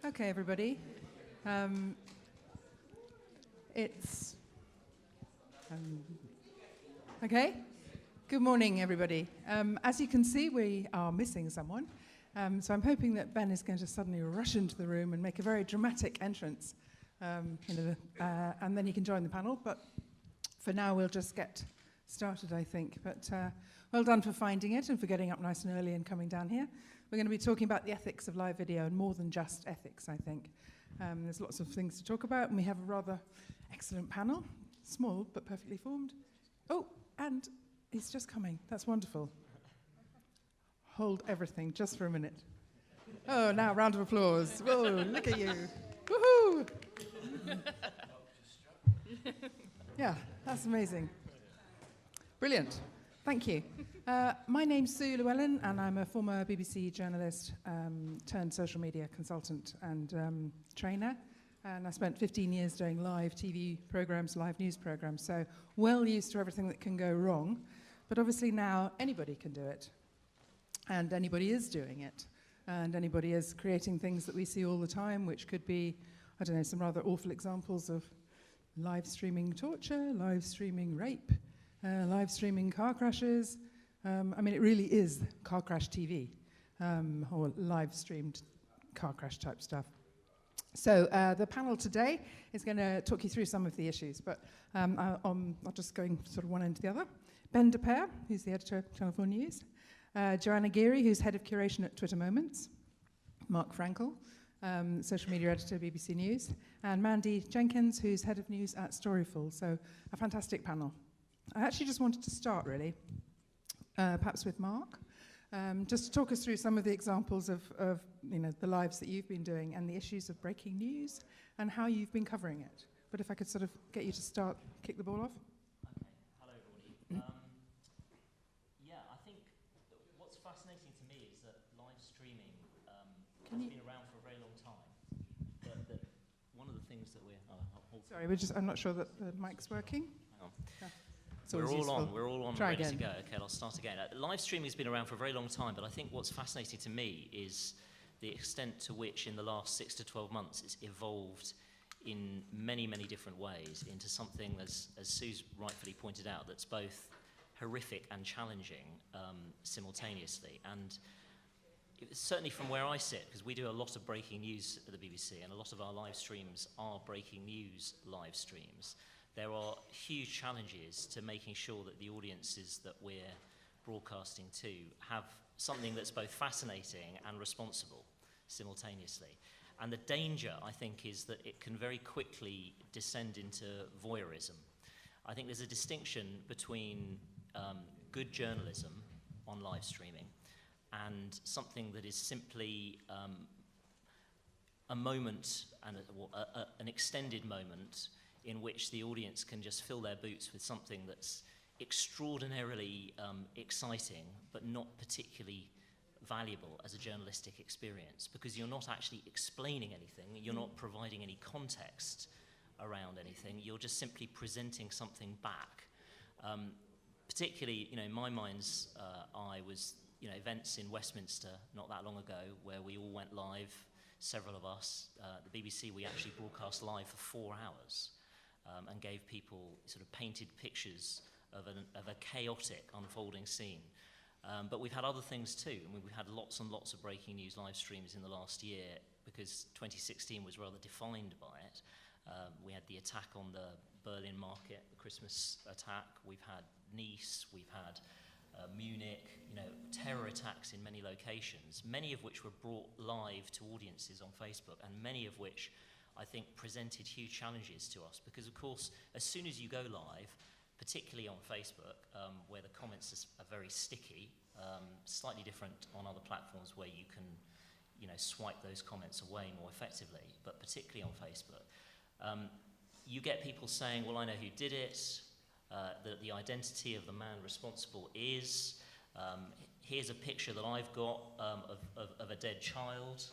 Okay, everybody. It's... okay. Good morning, everybody. As you can see, we are missing someone. So I'm hoping that Ben is going to suddenly rush into the room and make a very dramatic entrance. And then he can join the panel. But for now, we'll just get started, I think. But well done for finding it and for getting up nice and early and coming down here. We're going to be talking about the ethics of live video, and more than just ethics, I think. There's lots of things to talk about, and we have a rather excellent panel. Small, but perfectly formed. Oh, and he's just coming. That's wonderful. Hold everything just for a minute. Oh, now, round of applause. Whoa, look at you. Woohoo! Yeah, that's amazing. Brilliant. Thank you. My name's Sue Llewellyn, and I'm a former BBC journalist turned social media consultant and trainer. And I spent 15 years doing live TV programs, live news programs, so well used to everything that can go wrong. But obviously now anybody can do it. And anybody is doing it. And anybody is creating things that we see all the time, which could be, I don't know, some rather awful examples of live streaming torture, live streaming rape, live streaming car crashes. I mean, it really is car crash TV, or live streamed car crash type stuff. So the panel today is going to talk you through some of the issues, but I'm just going sort of one end to the other. Ben de Peer, who's the editor of Channel 4 News. Joanna Geary, who's head of curation at Twitter Moments. Mark Frankel, social media editor, BBC News. And Mandy Jenkins, who's head of news at Storyful. So a fantastic panel. I actually just wanted to start, really, perhaps with Mark, just to talk us through some of the examples of the lives that you've been doing and the issues of breaking news and how you've been covering it. But if I could sort of get you to start, kick the ball off. Okay. Hello, everybody. I think what's fascinating to me is that live streaming has been around for a very long time. But one of the things that we're... Sorry, I'm not sure that the mic's working. Hang on. Yeah. We're all on, Try ready again. to go. Okay, I'll start again. Live streaming has been around for a very long time, but I think what's fascinating to me is the extent to which in the last 6 to 12 months it's evolved in many, many different ways into something, as Sue's rightfully pointed out, that's both horrific and challenging simultaneously. And certainly from where I sit, because we do a lot of breaking news at the BBC, and a lot of our live streams are breaking news live streams, there are huge challenges to making sure that the audiences that we're broadcasting to have something that's both fascinating and responsible simultaneously. And the danger, I think, is that it can very quickly descend into voyeurism. I think there's a distinction between good journalism on live streaming and something that is simply a moment, and an extended moment, in which the audience can just fill their boots with something that's extraordinarily exciting, but not particularly valuable as a journalistic experience, because you're not actually explaining anything, you're not providing any context around anything, you're just simply presenting something back. Particularly, in my mind's eye was, events in Westminster not that long ago where we all went live, several of us. The BBC, we actually broadcast live for 4 hours. And gave people sort of painted pictures of a chaotic unfolding scene. But we've had other things too. I mean, we've had lots and lots of breaking news live streams in the last year, because 2016 was rather defined by it. We had the attack on the Berlin market, the Christmas attack. We've had Nice, we've had Munich, terror attacks in many locations, many of which were brought live to audiences on Facebook, and many of which I think presented huge challenges to us, because of course as soon as you go live, particularly on Facebook, where the comments are very sticky, slightly different on other platforms where you can swipe those comments away more effectively, but particularly on Facebook, you get people saying, well, I know who did it, the identity of the man responsible is, here's a picture that I've got of a dead child.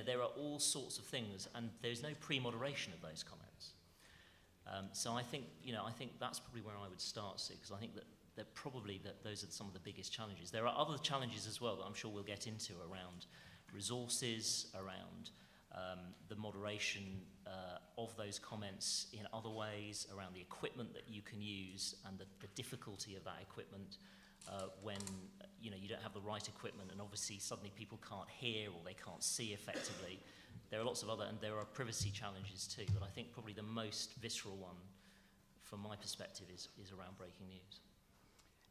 There are all sorts of things, and there's no pre-moderation of those comments. So I think that's probably where I would start, Sue, because I think that those are some of the biggest challenges. There are other challenges as well that I'm sure we'll get into around resources, around the moderation of those comments in other ways, around the equipment that you can use and the difficulty of that equipment when you don't have the right equipment and obviously suddenly people can't hear or they can't see effectively. There are lots of other, and there are privacy challenges too, but I think probably the most visceral one from my perspective is around breaking news.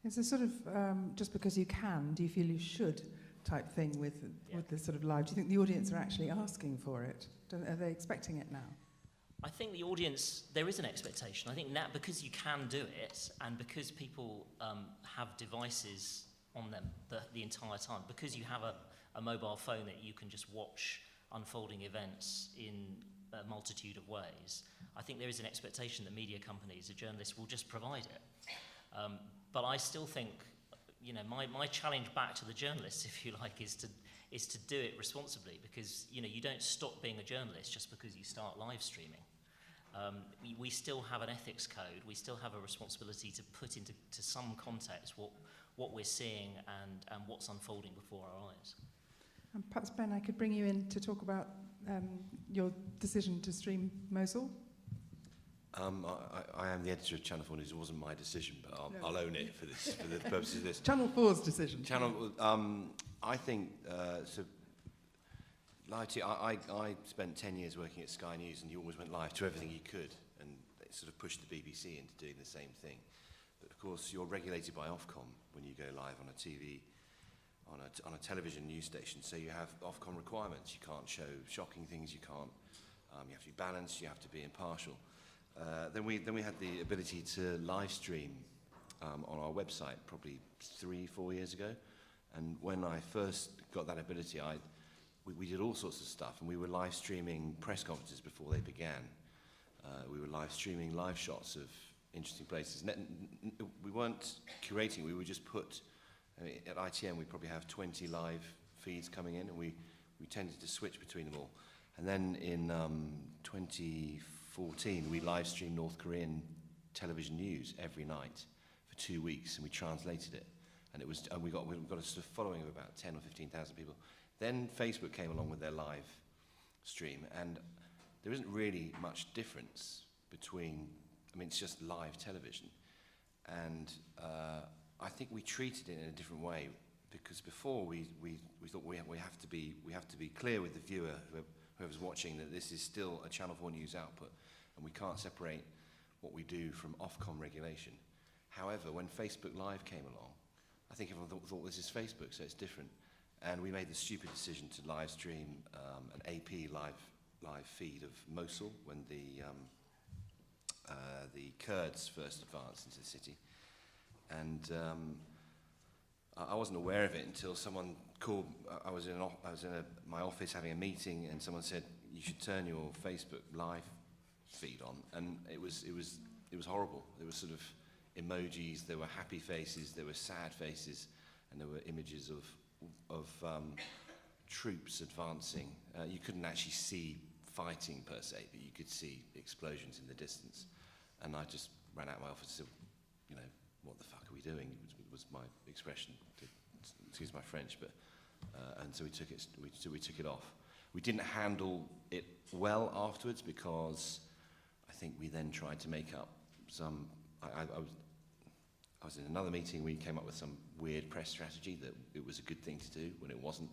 It's a sort of, just because you can, do you feel you should type thing with this sort of live? Do you think the audience are actually asking for it? Are they expecting it now? I think the audience, there is an expectation. I think now, because you can do it, and because people have devices on them the entire time, because you have a mobile phone that you can just watch unfolding events in a multitude of ways, I think there is an expectation that media companies, the journalists, will just provide it. But I still think, my challenge back to the journalists, if you like, is to do it responsibly, because you don't stop being a journalist just because you start live streaming. We still have an ethics code. We still have a responsibility to put into some context what we're seeing and what's unfolding before our eyes. And perhaps, Ben, I could bring you in to talk about your decision to stream Mosul. I am the editor of Channel 4 News. It wasn't my decision, but I'll own it for the purposes of this. Channel 4's decision. I think so. Live TV, I spent 10 years working at Sky News, and you always went live to everything you could, and it sort of pushed the BBC into doing the same thing. But of course, you're regulated by Ofcom when you go live on a TV, on a television news station. So you have Ofcom requirements. You can't show shocking things. You can't. You have to be balanced. You have to be impartial. Then we had the ability to live stream on our website probably 3-4 years ago, and when I first got that ability, we did all sorts of stuff, and we were live streaming press conferences before they began. We were live streaming live shots of interesting places. We weren't curating, we would just put, at ITN we probably have 20 live feeds coming in, and we tended to switch between them all. And then in 2014 we live streamed North Korean television news every night for 2 weeks, and we translated it. And we got a sort of following of about 10 or 15,000 people. Then Facebook came along with their live stream, and there isn't really much difference between, it's just live television. And I think we treated it in a different way, because before we thought we have to be clear with the viewer, whoever's watching, that this is still a Channel 4 News output, and we can't separate what we do from Ofcom regulation. However, when Facebook Live came along, I think everyone thought this is Facebook, so it's different. And we made the stupid decision to live stream an AP live feed of Mosul when the Kurds first advanced into the city. And I wasn't aware of it until someone called. I was in my office having a meeting, and someone said, "You should turn your Facebook live feed on." And it was horrible. There were sort of emojis, there were happy faces, there were sad faces, and there were images of troops advancing. You couldn't actually see fighting per se, but you could see explosions in the distance. And I just ran out of my office and said, what the fuck are we doing? Was my expression, excuse my French, but and so we took it off. We didn't handle it well afterwards, because I think we then tried to make up some. I was in another meeting. We came up with some weird press strategy that it was a good thing to do when it wasn't.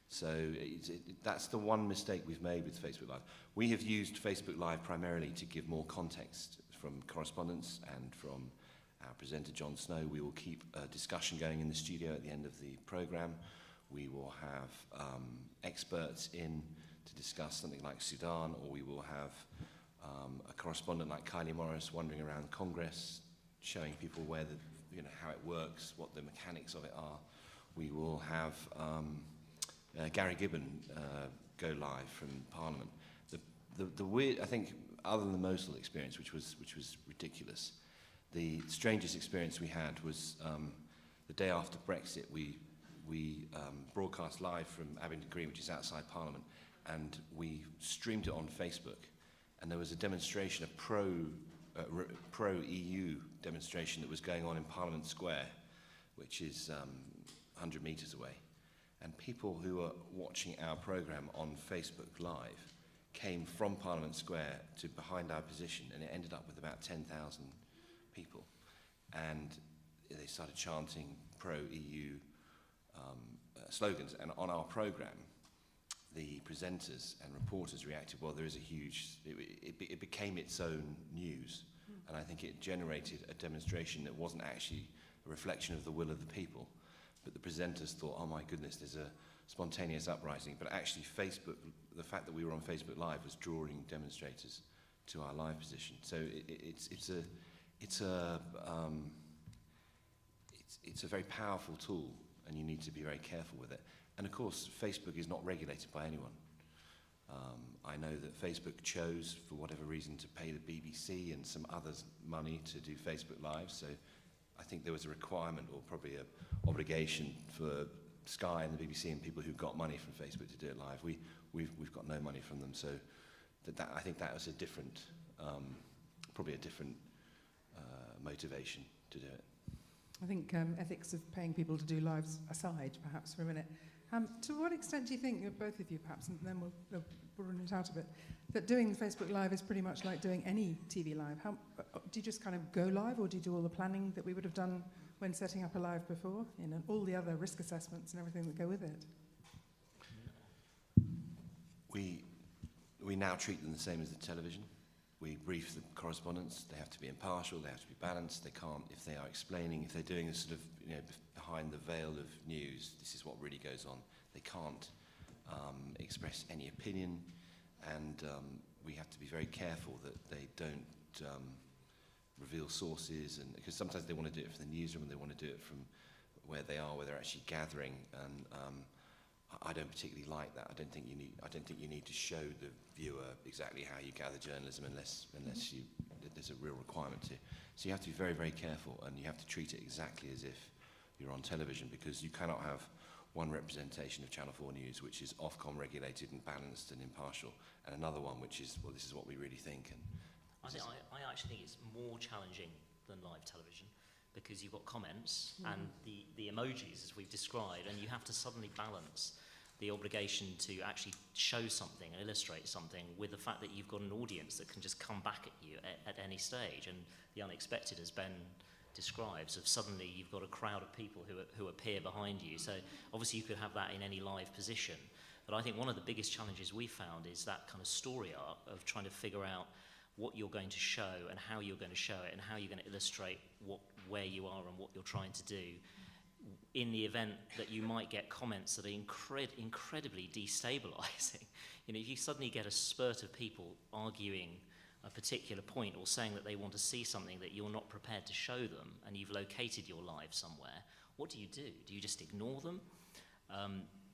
So that's the one mistake we've made with Facebook Live. We have used Facebook Live primarily to give more context from correspondence and from our presenter Jon Snow. We will keep a discussion going in the studio at the end of the programme. We will have experts in to discuss something like Sudan, or we will have a correspondent like Kylie Morris wandering around Congress, showing people where how it works, what the mechanics of it are. We will have Gary Gibbon go live from Parliament. The weird, I think, other than the Mosul experience, which was ridiculous, the strangest experience we had was the day after Brexit. We broadcast live from Abingdon Green, which is outside Parliament, and we streamed it on Facebook. And there was a demonstration, a pro-EU demonstration that was going on in Parliament Square, which is 100 metres away. And people who were watching our programme on Facebook Live came from Parliament Square to behind our position, and it ended up with about 10,000 people. And they started chanting pro-EU slogans. And on our programme, the presenters and reporters reacted, well, there is a huge, it became its own news. And I think it generated a demonstration that wasn't actually a reflection of the will of the people. But the presenters thought, oh my goodness, there's a spontaneous uprising. But actually Facebook, the fact that we were on Facebook Live was drawing demonstrators to our live position. So it's a very powerful tool, and you need to be very careful with it. And of course, Facebook is not regulated by anyone. I know that Facebook chose, for whatever reason, to pay the BBC and some others money to do Facebook Live. So I think there was a requirement, or probably an obligation, for Sky and the BBC and people who got money from Facebook to do it live. We've got no money from them, so I think that was a different, probably a different motivation to do it. I think ethics of paying people to do lives aside, perhaps, for a minute. To what extent do you think, both of you perhaps, and then we'll run it out a bit, that doing Facebook Live is pretty much like doing any TV live? Do you just kind of go live, or do you do all the planning that we would have done when setting up a live before, and all the other risk assessments and everything that go with it? We now treat them the same as the television. We brief the correspondents. They have to be impartial, they have to be balanced. They can't, if they are explaining, if they're doing a sort of, behind the veil of news, this is what really goes on. They can't express any opinion, and we have to be very careful that they don't reveal sources, and because sometimes they want to do it from the newsroom, and they want to do it from where they are, where they're actually gathering, and I don't particularly like that. I don't think you need to show the viewer exactly how you gather journalism unless there's a real requirement to. So you have to be very, very careful, and you have to treat it exactly as if you're on television, because you cannot have one representation of Channel 4 News which is Ofcom regulated and balanced and impartial, and another one which is, well, this is what we really think. And I actually think it's more challenging than live television, because you've got comments and the emojis, as we've described, and you have to suddenly balance the obligation to actually show something and illustrate something with the fact that you've got an audience that can just come back at you at any stage, and the unexpected, as Ben describes, of suddenly you've got a crowd of people who appear behind you. So obviously you could have that in any live position, but I think one of the biggest challenges we found is that kind of story arc of trying to figure out what you're going to show and how you're going to show it and how you're going to illustrate where you are and what you're trying to do, in the event that you might get comments that are incredibly destabilizing. If you suddenly get a spurt of people arguing a particular point or saying that they want to see something that you're not prepared to show them, and you've located your live somewhere, what do? Do you just ignore them?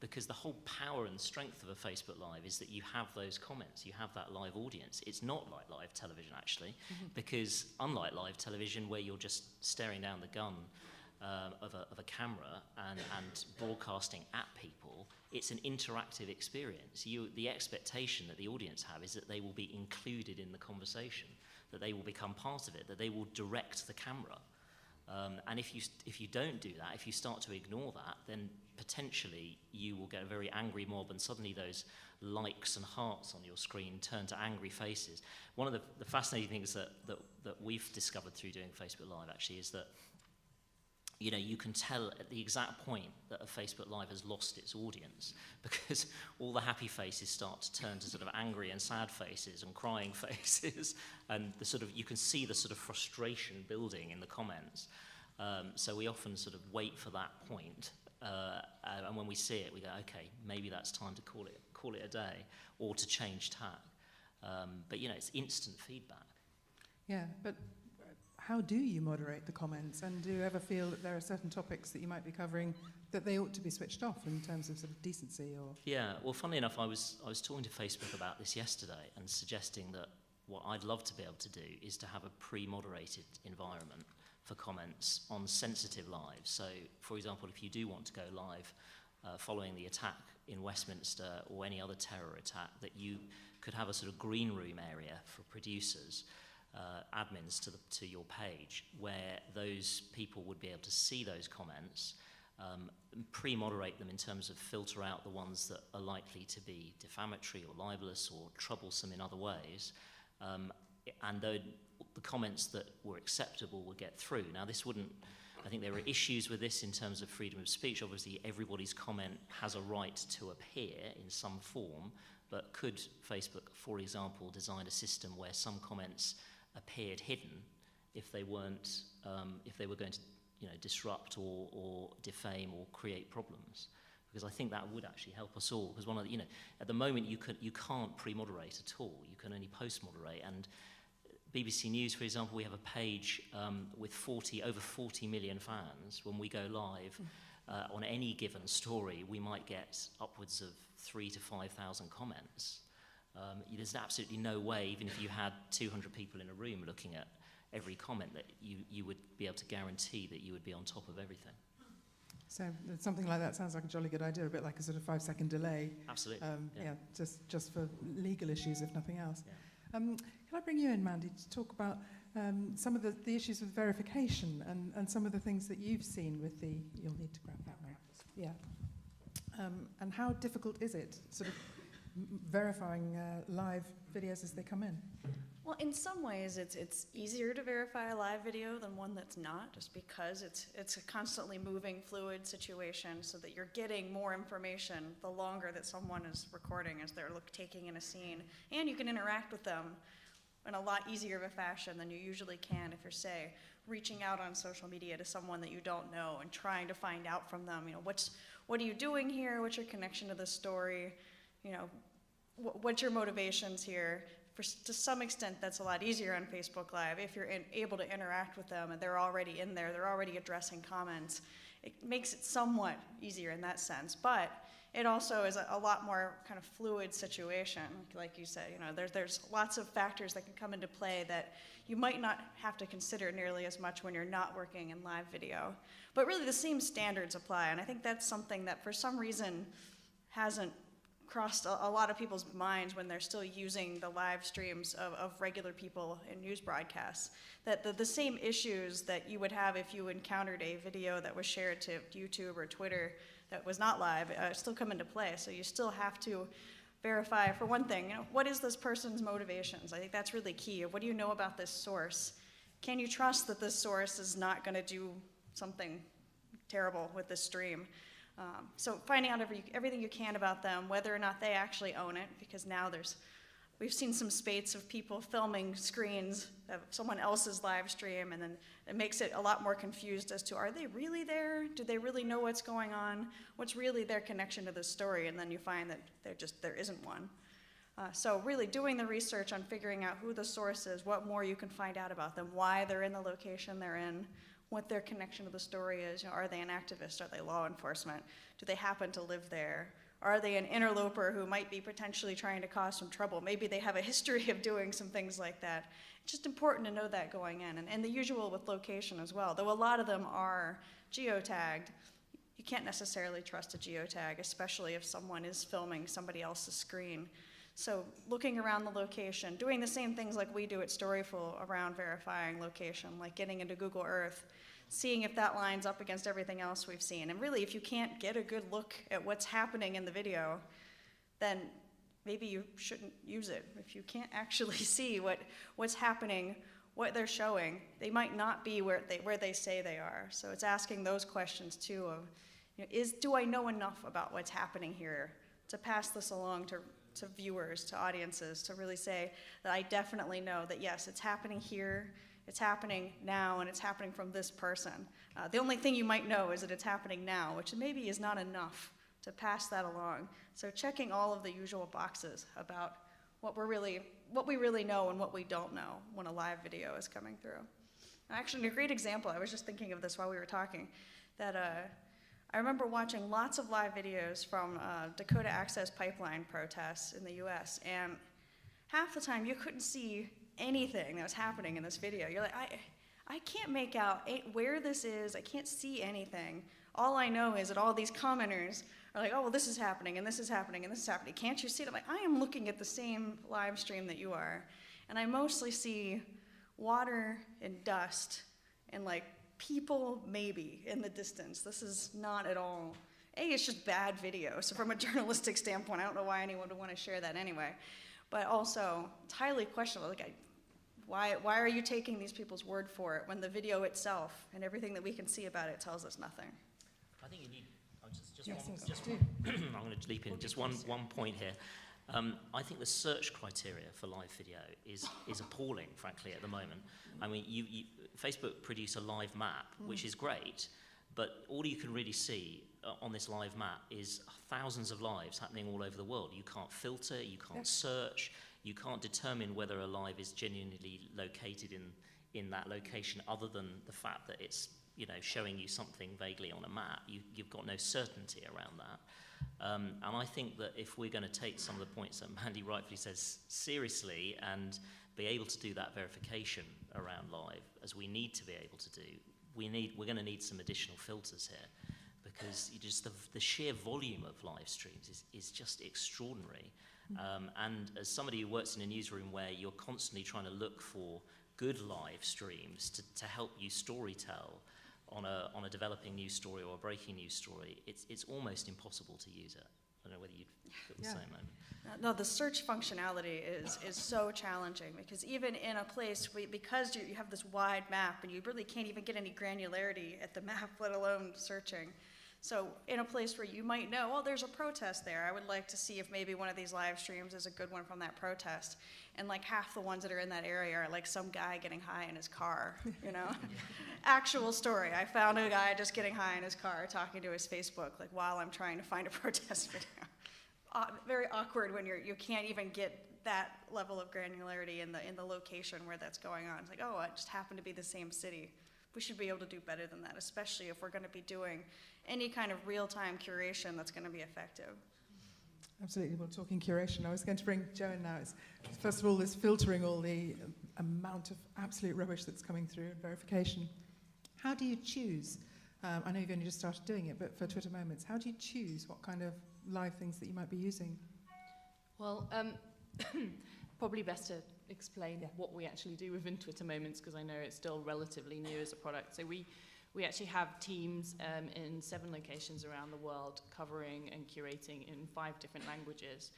Because the whole power and strength of a Facebook Live is that you have those comments, you have that live audience. It's not like live television, actually, because unlike live television, where you're just staring down the gun of a camera and broadcasting at people, it's an interactive experience. The expectation that the audience have is that they will be included in the conversation, that they will become part of it, that they will direct the camera. And if you don't do that, if you start to ignore that, then potentially you will get a very angry mob, and suddenly those likes and hearts on your screen turn to angry faces. One of the fascinating things that we've discovered through doing Facebook Live actually is that you can tell at the exact point that a Facebook Live has lost its audience, because all the happy faces start to turn to sort of angry and sad faces and crying faces, and you can see the sort of frustration building in the comments. So we often sort of wait for that point, and when we see it, we go, okay, maybe that's time to call it a day, or to change tack. But it's instant feedback. Yeah, but how do you moderate the comments, and do you ever feel that there are certain topics that you might be covering that they ought to be switched off in terms of sort of decency? Or yeah, well, funnily enough, I was talking to Facebook about this yesterday and suggesting that what I'd love to be able to do is to have a pre-moderated environment for comments on sensitive lives. So, for example, if you do want to go live following the attack in Westminster or any other terror attack, that you could have a sort of green room area for producers, admins to your page, where those people would be able to see those comments, pre-moderate them in terms of filter out the ones that are likely to be defamatory or libelous or troublesome in other ways, and though the comments that were acceptable would get through. Now, this wouldn't, I think there are issues with this in terms of freedom of speech. Obviously, everybody's comment has a right to appear in some form, but could Facebook, for example, design a system where some comments appeared hidden if they weren't, if they were going to, disrupt or defame or create problems? Because I think that would actually help us all. Because one of the, at the moment you can't pre-moderate at all. You can only post-moderate. And BBC News, for example, we have a page with over 40 million fans. When we go live on any given story, we might get upwards of 3,000 to 5,000 comments. There's absolutely no way, even if you had 200 people in a room looking at every comment, that you would be able to guarantee that you would be on top of everything. So something like that sounds like a jolly good idea, a bit like a sort of 5-second delay. Absolutely. Just for legal issues, if nothing else. Yeah. Can I bring you in, Mandy, to talk about some of the issues with verification and some of the things that you've seen with the... You'll need to grab that one. Yeah. And how difficult is it, sort of verifying live videos as they come in? Well, in some ways, it's easier to verify a live video than one that's not, just because it's a constantly moving, fluid situation, so that you're getting more information the longer that someone is recording as they're taking in a scene, and you can interact with them in a lot easier of a fashion than you usually can if you're, say, reaching out on social media to someone that you don't know and trying to find out from them, what are you doing here? What's your connection to the story? What's your motivations here? To some extent, that's a lot easier on Facebook Live. If you're able to interact with them and they're already in there, they're already addressing comments, it makes it somewhat easier in that sense. But it also is a lot more kind of fluid situation. Like you said, there's lots of factors that can come into play that you might not have to consider nearly as much when you're not working in live video. But really the same standards apply, and I think that's something that for some reason hasn't crossed a lot of people's minds when they're still using the live streams of regular people in news broadcasts, that the same issues that you would have if you encountered a video that was shared to YouTube or Twitter that was not live still come into play. So you still have to verify, for one thing, what is this person's motivations? I think that's really key. What do you know about this source? Can you trust that this source is not going to do something terrible with this stream? So finding out everything you can about them, whether or not they actually own it, because now we've seen some spates of people filming screens of someone else's live stream, and then it makes it a lot more confused as to, are they really there? Do they really know what's going on? What's really their connection to the story? And then you find that there isn't one. So really doing the research on figuring out who the source is, what more you can find out about them, why they're in the location they're in, what their connection to the story is. Are they an activist? Are they law enforcement? Do they happen to live there? Are they an interloper who might be potentially trying to cause some trouble? Maybe they have a history of doing some things like that. It's just important to know that going in. And the usual with location as well. Though a lot of them are geotagged, you can't necessarily trust a geotag, especially if someone is filming somebody else's screen. So looking around the location, doing the same things like we do at Storyful around verifying location, like getting into Google Earth, seeing if that lines up against everything else we've seen. And really, if you can't get a good look at what's happening in the video, then maybe you shouldn't use it. If you can't actually see what's happening, what they're showing, they might not be where they say they are. So it's asking those questions too of, do I know enough about what's happening here to pass this along to viewers, to audiences, to really say that I definitely know that yes, it's happening here, it's happening now, and it's happening from this person. The only thing you might know is that it's happening now, which maybe is not enough to pass that along. So checking all of the usual boxes about what we really know and what we don't know when a live video is coming through. Actually, a great example, I was just thinking of this while we were talking, that I remember watching lots of live videos from Dakota Access Pipeline protests in the US, and half the time you couldn't see anything that was happening in this video. You're like, I can't make out where this is, I can't see anything. All I know is that all these commenters are like, oh, well, this is happening, and this is happening, and this is happening. Can't you see it? I'm like, I am looking at the same live stream that you are, and I mostly see water and dust and like people maybe in the distance. This is not at all, it's just bad video. So from a journalistic standpoint, I don't know why anyone would want to share that anyway. But also, it's highly questionable. Like, why are you taking these people's word for it when the video itself and everything that we can see about it tells us nothing? I think you need, I'm going to leap in, just one point here. I think the search criteria for live video is appalling, frankly, at the moment. I mean, Facebook produce a live map, which is great, but all you can really see on this live map is thousands of lives happening all over the world. You can't filter, you can't search, you can't determine whether a live is genuinely located in that location, other than the fact that it's, you know, showing you something vaguely on a map. You've got no certainty around that. And I think that if we're going to take some of the points that Mandy rightfully says seriously and be able to do that verification around live, as we need to be able to do, we're going to need some additional filters here, because just the sheer volume of live streams is just extraordinary. And as somebody who works in a newsroom where you're constantly trying to look for good live streams to help you storytell on a developing news story or a breaking news story, it's almost impossible to use it. I don't know whether you'd feel the same, Amy. No, the search functionality is so challenging, because even in a place, because you have this wide map and you really can't even get any granularity at the map, let alone searching. So in a place where you might know, well, there's a protest there, I would like to see if maybe one of these live streams is a good one from that protest. And like half the ones that are in that area are like some guy getting high in his car, you know? Actual story. I found a guy just getting high in his car talking to his Facebook, like, while I'm trying to find a protest video. Very awkward when you can't even get that level of granularity in the location where that's going on. It's like, oh, it just happened to be the same city. We should be able to do better than that, especially if we're going to be doing any kind of real-time curation that's going to be effective. Absolutely. Well, talking curation, I was going to bring Jo in now. First of all, this filtering all the amount of absolute rubbish that's coming through and verification. How do you choose? I know you've only just started doing it, but for Twitter Moments, how do you choose what kind of live things that you might be using? Well, probably best to explain what we actually do within Twitter Moments, because I know it's still relatively new as a product. So we actually have teams in 7 locations around the world, covering and curating in 5 different languages,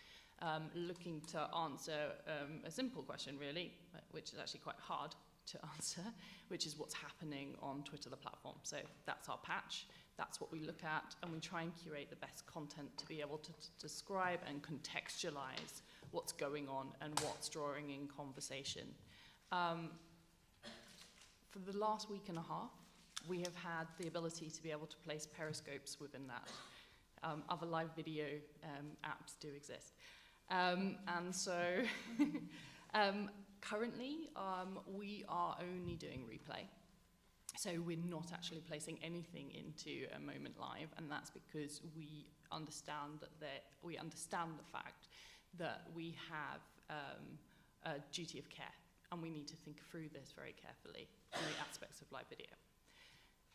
looking to answer a simple question, really, which is actually quite hard to answer, which is what's happening on Twitter, the platform. So that's our patch. That's what we look at, and we try and curate the best content to be able to describe and contextualize what's going on and what's drawing in conversation. For the last week and a half, we have had the ability to be able to place periscopes within that. Other live video apps do exist. And so currently, we are only doing replay. So we're not actually placing anything into a moment live, and that's because we understand the fact that we have a duty of care, and we need to think through this very carefully on the aspects of live video.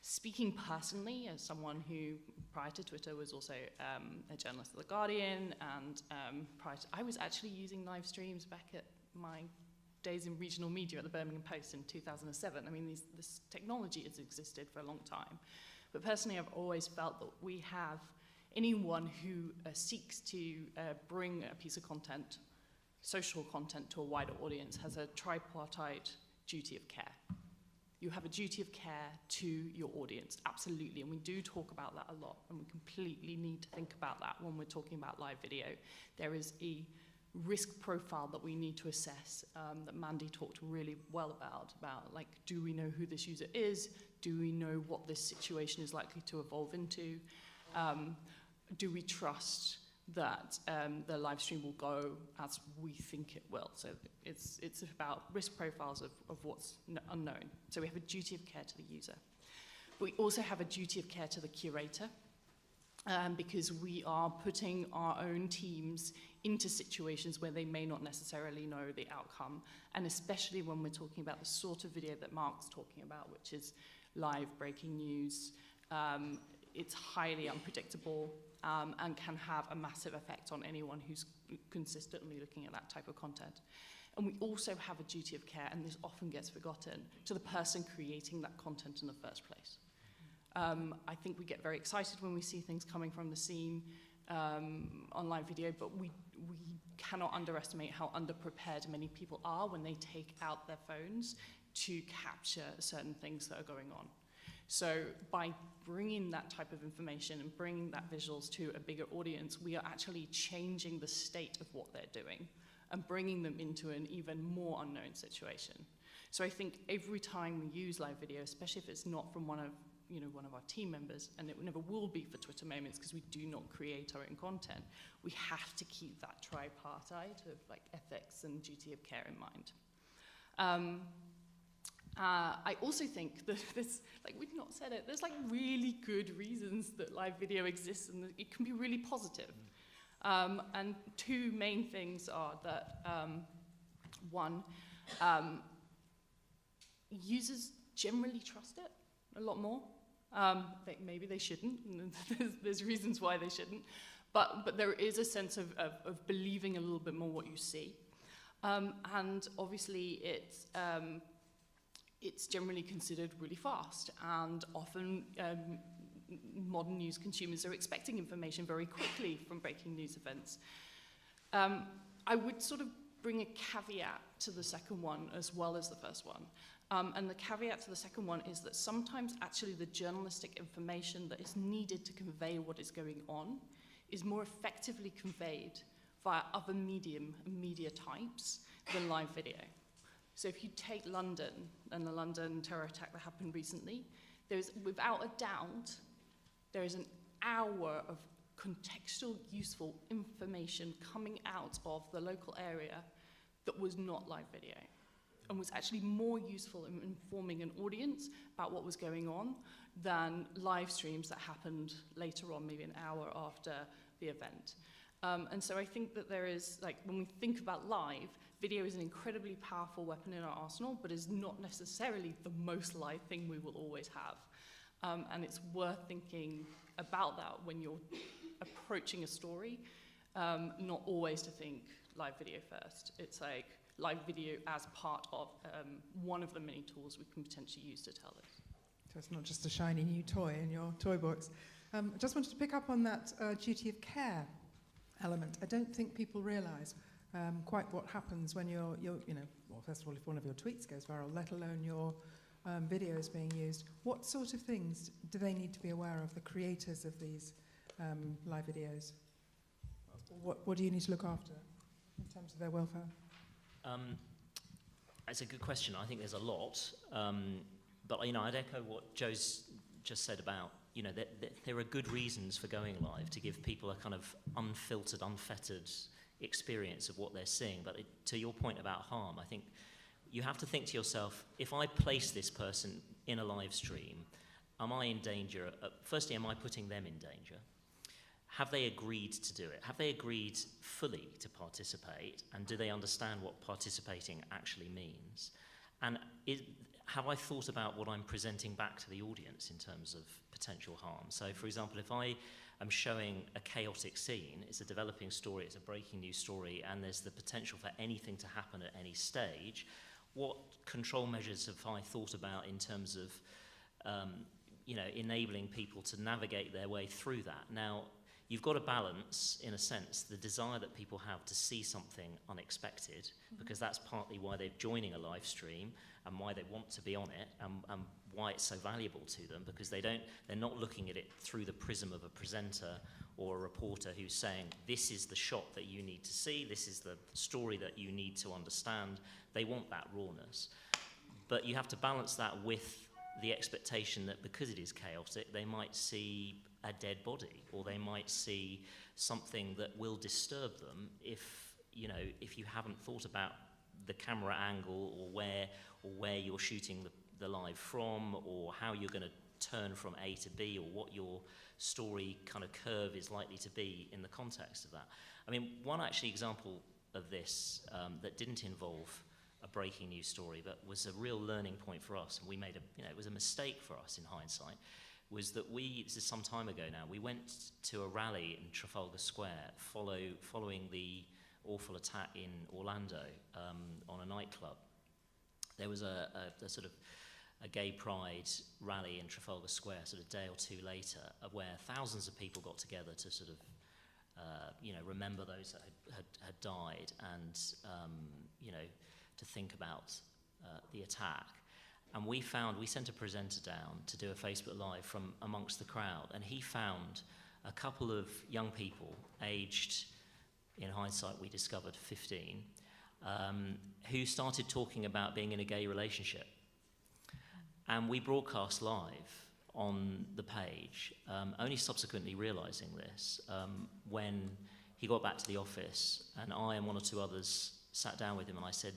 Speaking personally, as someone who, prior to Twitter, was also a journalist at The Guardian, and I was actually using live streams back at my days in regional media at the Birmingham Post in 2007. I mean, this technology has existed for a long time. But personally, I've always felt that we have anyone who seeks to bring a piece of content, social content, to a wider audience has a tripartite duty of care. You have a duty of care to your audience, absolutely, and we do talk about that a lot, and we completely need to think about that when we're talking about live video. There is a risk profile that we need to assess that Mandy talked really well about like, do we know who this user is? Do we know what this situation is likely to evolve into? Do we trust that the live stream will go as we think it will? So it's about risk profiles of what's unknown. So we have a duty of care to the user. We also have a duty of care to the curator, because we are putting our own teams into situations where they may not necessarily know the outcome, and especially when we're talking about the sort of video that Mark's talking about, which is live breaking news. It's highly unpredictable and can have a massive effect on anyone who's consistently looking at that type of content. And we also have a duty of care, and this often gets forgotten, to the person creating that content in the first place. I think we get very excited when we see things coming from the scene on live video, but we cannot underestimate how underprepared many people are when they take out their phones to capture certain things that are going on. So by bringing that type of information and bringing that visuals to a bigger audience, we are actually changing the state of what they're doing and bringing them into an even more unknown situation. So I think every time we use live video, especially if it's not from one of our team members, and it never will be for Twitter Moments because we do not create our own content, we have to keep that tripartite of like ethics and duty of care in mind. I also think that this, like we've not said it, there's like really good reasons that live video exists and that it can be really positive. And two main things are that, one, users generally trust it a lot more. Maybe they shouldn't, there's reasons why they shouldn't, but there is a sense of believing a little bit more what you see. And obviously it's generally considered really fast, and often modern news consumers are expecting information very quickly from breaking news events. I would sort of bring a caveat to the second one as well as the first one. And the caveat to the second one is that sometimes actually the journalistic information that is needed to convey what is going on is more effectively conveyed via other media types than live video. So if you take London and the London terror attack that happened recently, there's, without a doubt, there is an hour of contextual, useful information coming out of the local area that was not live video, and was actually more useful in informing an audience about what was going on than live streams that happened later on, maybe an hour after the event. And so I think that there is, like, when we think about live, video is an incredibly powerful weapon in our arsenal, but is not necessarily the most live thing we will always have. And it's worth thinking about that when you're approaching a story, not always to think live video first. It's like live video as part of one of the many tools we can potentially use to tell this. So it's not just a shiny new toy in your toy box. I just wanted to pick up on that duty of care element. I don't think people realise quite what happens when you're, well, first of all, if one of your tweets goes viral, let alone your videos being used. What sort of things do they need to be aware of, the creators of these live videos? What do you need to look after in terms of their welfare? It's a good question. I think there's a lot. But, I'd echo what Joe's just said about, there are good reasons for going live, to give people a kind of unfiltered, unfettered experience of what they're seeing. But to your point about harm, I think you have to think to yourself, if I place this person in a live stream, am I in danger? Firstly, am I putting them in danger? Have they agreed to do it? Have they agreed fully to participate? And do they understand what participating actually means? And have I thought about what I'm presenting back to the audience in terms of potential harm? So, for example, if I am showing a chaotic scene, it's a developing story, it's a breaking news story, and there's the potential for anything to happen at any stage, what control measures have I thought about in terms of, enabling people to navigate their way through that? Now, you've got to balance, in a sense, the desire that people have to see something unexpected, because that's partly why they're joining a live stream and why they want to be on it, and why it's so valuable to them, because they're not looking at it through the prism of a presenter or a reporter who's saying, this is the shot that you need to see, this is the story that you need to understand. They want that rawness. But you have to balance that with the expectation that because it is chaotic, they might see a dead body, or they might see something that will disturb them if you haven't thought about the camera angle, or where you're shooting the live from, or how you're going to turn from A to B, or what your story kind of curve is likely to be in the context of that. I mean, one actually example of this that didn't involve a breaking news story, but was a real learning point for us, and we made it was a mistake for us in hindsight, was that this is some time ago now, we went to a rally in Trafalgar Square following awful attack in Orlando on a nightclub. There was a sort of a gay pride rally in Trafalgar Square sort of a day or two later, where thousands of people got together to sort of remember those that had died, and to think about the attack. And we sent a presenter down to do a Facebook Live from amongst the crowd, and he found a couple of young people, aged, in hindsight we discovered 15, who started talking about being in a gay relationship. And we broadcast live on the page, only subsequently realising this when he got back to the office, and I and one or two others sat down with him, and I said,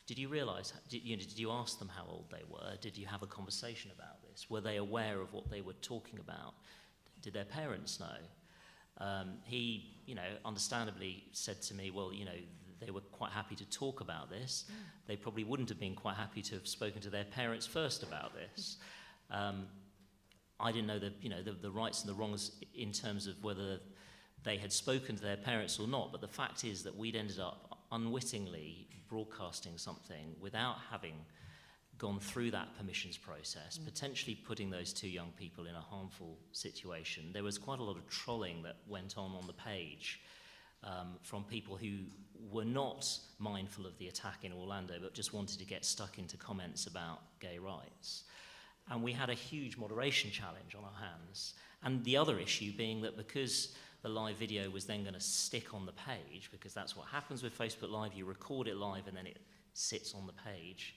did you realise, did you ask them how old they were? Did you have a conversation about this? Were they aware of what they were talking about? Did their parents know? He, understandably said to me, well, they were quite happy to talk about this. They probably wouldn't have been quite happy to have spoken to their parents first about this. I didn't know the rights and the wrongs in terms of whether they had spoken to their parents or not, but the fact is that we'd ended up unwittingly broadcasting something without having gone through that permissions process, potentially putting those two young people in a harmful situation. There was quite a lot of trolling that went on the page from people who were not mindful of the attack in Orlando, but just wanted to get stuck into comments about gay rights. And we had a huge moderation challenge on our hands. And the other issue being that because the live video was then going to stick on the page, because that's what happens with Facebook Live, you record it live and then it sits on the page.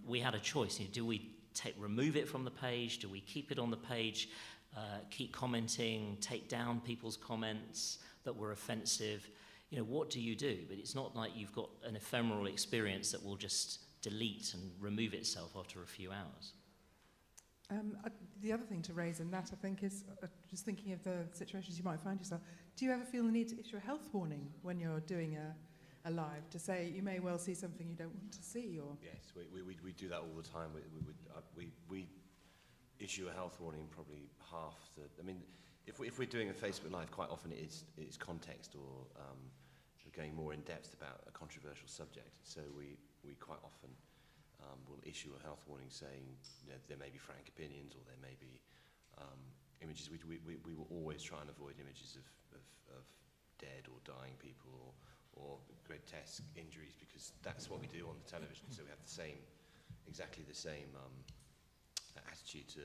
We had a choice. Do we remove it from the page? Do we keep it on the page? Keep commenting, take down people's comments that were offensive? What do you do? But it's not like you've got an ephemeral experience that will just delete and remove itself after a few hours. The other thing to raise in that, I think, is just thinking of the situations you might find yourself. Do you ever feel the need to issue a health warning when you're doing a live, to say you may well see something you don't want to see? Or Yes, we do that all the time. We issue a health warning probably half the. I mean, if we're doing a Facebook Live, quite often it's context or going more in depth about a controversial subject. So we quite often will issue a health warning saying there may be frank opinions or there may be images. We will always try and avoid images of dead or dying people or grotesque injuries, because that's what we do on the television. So we have exactly the same attitude to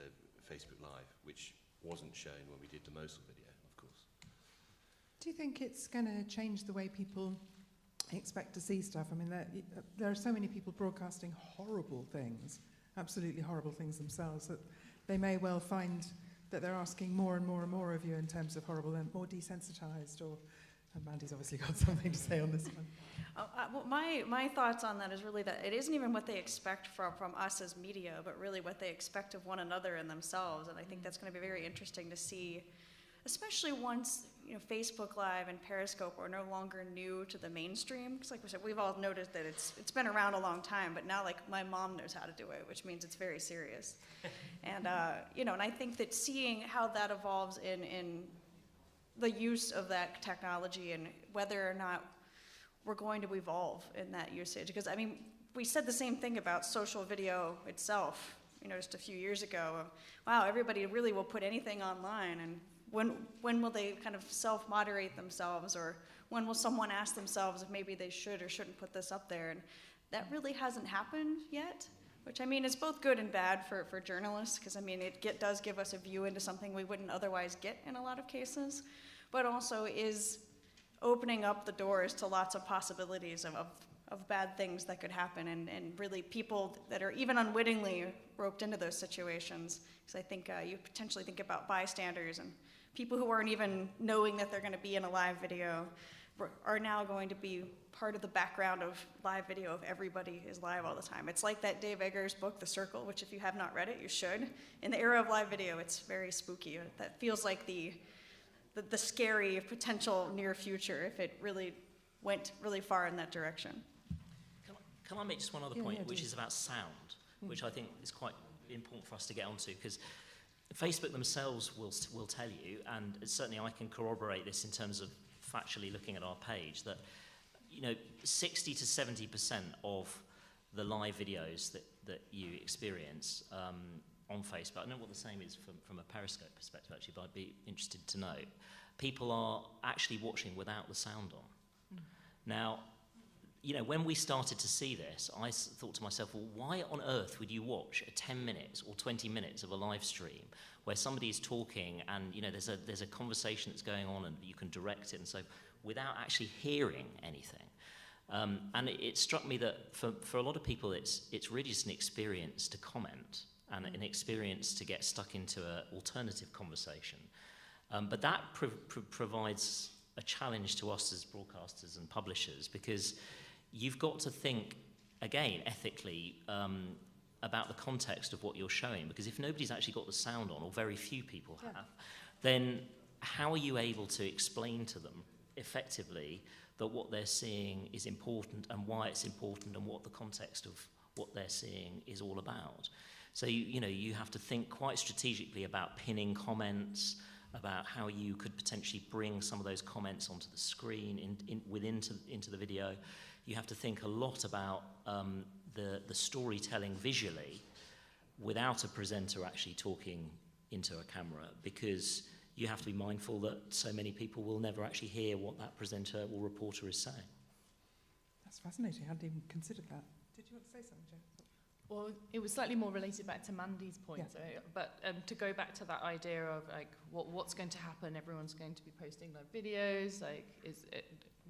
Facebook Live, which wasn't shown when we did the Mosul video, of course. do you think it's going to change the way people expect to see stuff? I mean, there are so many people broadcasting horrible things, absolutely horrible things themselves, that they may well find that they're asking more and more and more of you in terms of horrible and more desensitized. Or Mandy's obviously got something to say on this one. Well, my thoughts on that is really that it isn't even what they expect from us as media, but really what they expect of one another and themselves. And I think that's going to be very interesting to see, especially once Facebook Live and Periscope are no longer new to the mainstream. Because like we said, we've all noticed that it's been around a long time, but now like my mom knows how to do it, which means it's very serious. And and I think that seeing how that evolves in the use of that technology and whether or not we're going to evolve in that usage. Because I mean, we said the same thing about social video itself, just a few years ago. Wow, everybody really will put anything online, and when will they kind of self-moderate themselves, or when will someone ask themselves if maybe they should or shouldn't put this up there? And that really hasn't happened yet, which I mean is both good and bad for journalists, because I mean it does give us a view into something we wouldn't otherwise get in a lot of cases, but also is opening up the doors to lots of possibilities of bad things that could happen, and really people that are even unwittingly roped into those situations. Because I think you potentially think about bystanders and people who aren't even knowing that they're going to be in a live video are now going to be part of the background of live video if everybody is live all the time. It's like that Dave Eggers book, The Circle, which if you have not read it, you should. In the era of live video, it's very spooky. That feels like the scary potential near future if it really went really far in that direction. Can I make just one other point, which is about sound, which I think is quite important for us to get onto, because Facebook themselves will tell you, and certainly I can corroborate this in terms of factually looking at our page, that 60 to 70% of the live videos that you experience on Facebook, I don't know what the same is from a Periscope perspective actually, but I'd be interested to know. People are actually watching without the sound on. Now, when we started to see this, I thought to myself, well, why on earth would you watch 10 minutes or 20 minutes of a live stream where somebody is talking and there's a conversation that's going on and you can direct it and so without actually hearing anything? And it struck me that for a lot of people, it's really just an experience to comment and an experience to get stuck into an alternative conversation. But that provides a challenge to us as broadcasters and publishers, because you've got to think, again, ethically, about the context of what you're showing. Because if nobody's actually got the sound on, or very few people have, then how are you able to explain to them effectively that what they're seeing is important and why it's important and what the context of what they're seeing is all about? So you have to think quite strategically about pinning comments, about how you could potentially bring some of those comments onto the screen into the video. You have to think a lot about the storytelling visually without a presenter actually talking into a camera, because you have to be mindful that so many people will never actually hear what that presenter or reporter is saying. That's fascinating. I hadn't even considered that. Did you want to say something, Jo? Well, it was slightly more related back to Mandy's point, Yeah. so, but to go back to that idea of like what's going to happen, everyone's going to be posting live videos,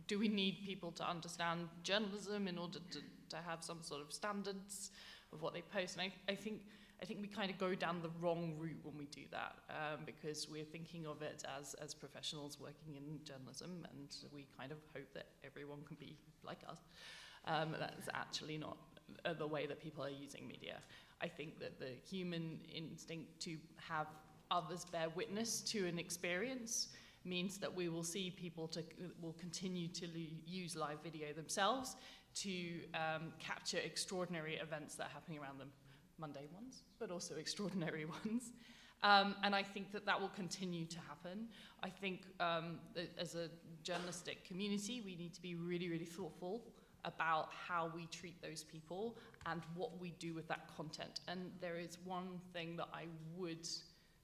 do we need people to understand journalism in order to have some sort of standards of what they post? And I think we kind of go down the wrong route when we do that, because we're thinking of it as professionals working in journalism, and we kind of hope that everyone can be like us. That's actually not the way that people are using media. I think that the human instinct to have others bear witness to an experience means that we will see people will continue to use live video themselves to capture extraordinary events that are happening around them, mundane ones, but also extraordinary ones. And I think that will continue to happen. I think that as a journalistic community, we need to be really, really thoughtful about how we treat those people and what we do with that content. And there is one thing that I would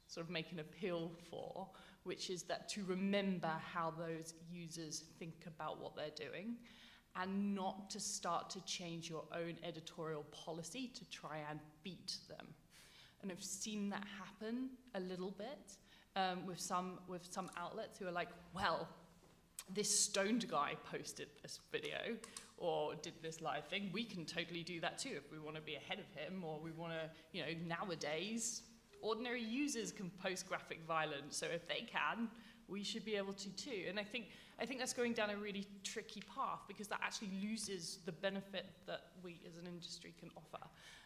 sort of make an appeal for, which is that to remember how those users think about what they're doing, and not to start to change your own editorial policy to try and beat them. And I've seen that happen a little bit with some outlets who are like, well, this stoned guy posted this video or did this live thing, we can totally do that too if we want to be ahead of him, or we want to, nowadays, ordinary users can post graphic violence, so if they can, we should be able to too. And I think that's going down a really tricky path, because that actually loses the benefit that we as an industry can offer.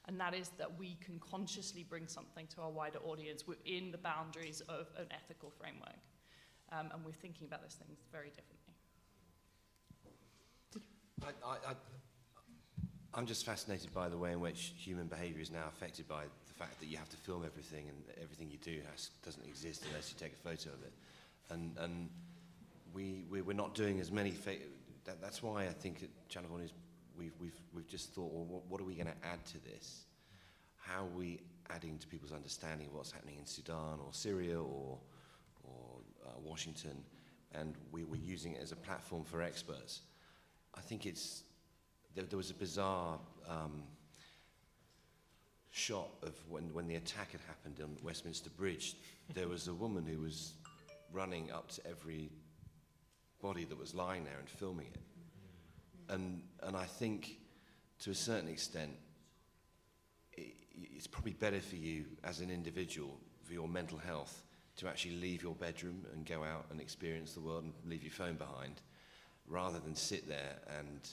And that is that we can consciously bring something to our wider audience within the boundaries of an ethical framework. And we're thinking about those things very differently. I'm just fascinated by the way in which human behaviour is now affected by the fact that you have to film everything, and everything you do doesn't exist unless you take a photo of it. And we're not doing as many. That's why I think at Channel 4 News we've just thought, well, what are we going to add to this? How are we adding to people's understanding of what's happening in Sudan or Syria or Washington? And we were using it as a platform for experts. I think there was a bizarre shot of when the attack had happened on Westminster Bridge. There was a woman who was running up to every body that was lying there and filming it. And I think, to a certain extent, it's probably better for you as an individual, for your mental health, to actually leave your bedroom and go out and experience the world and leave your phone behind, rather than sit there and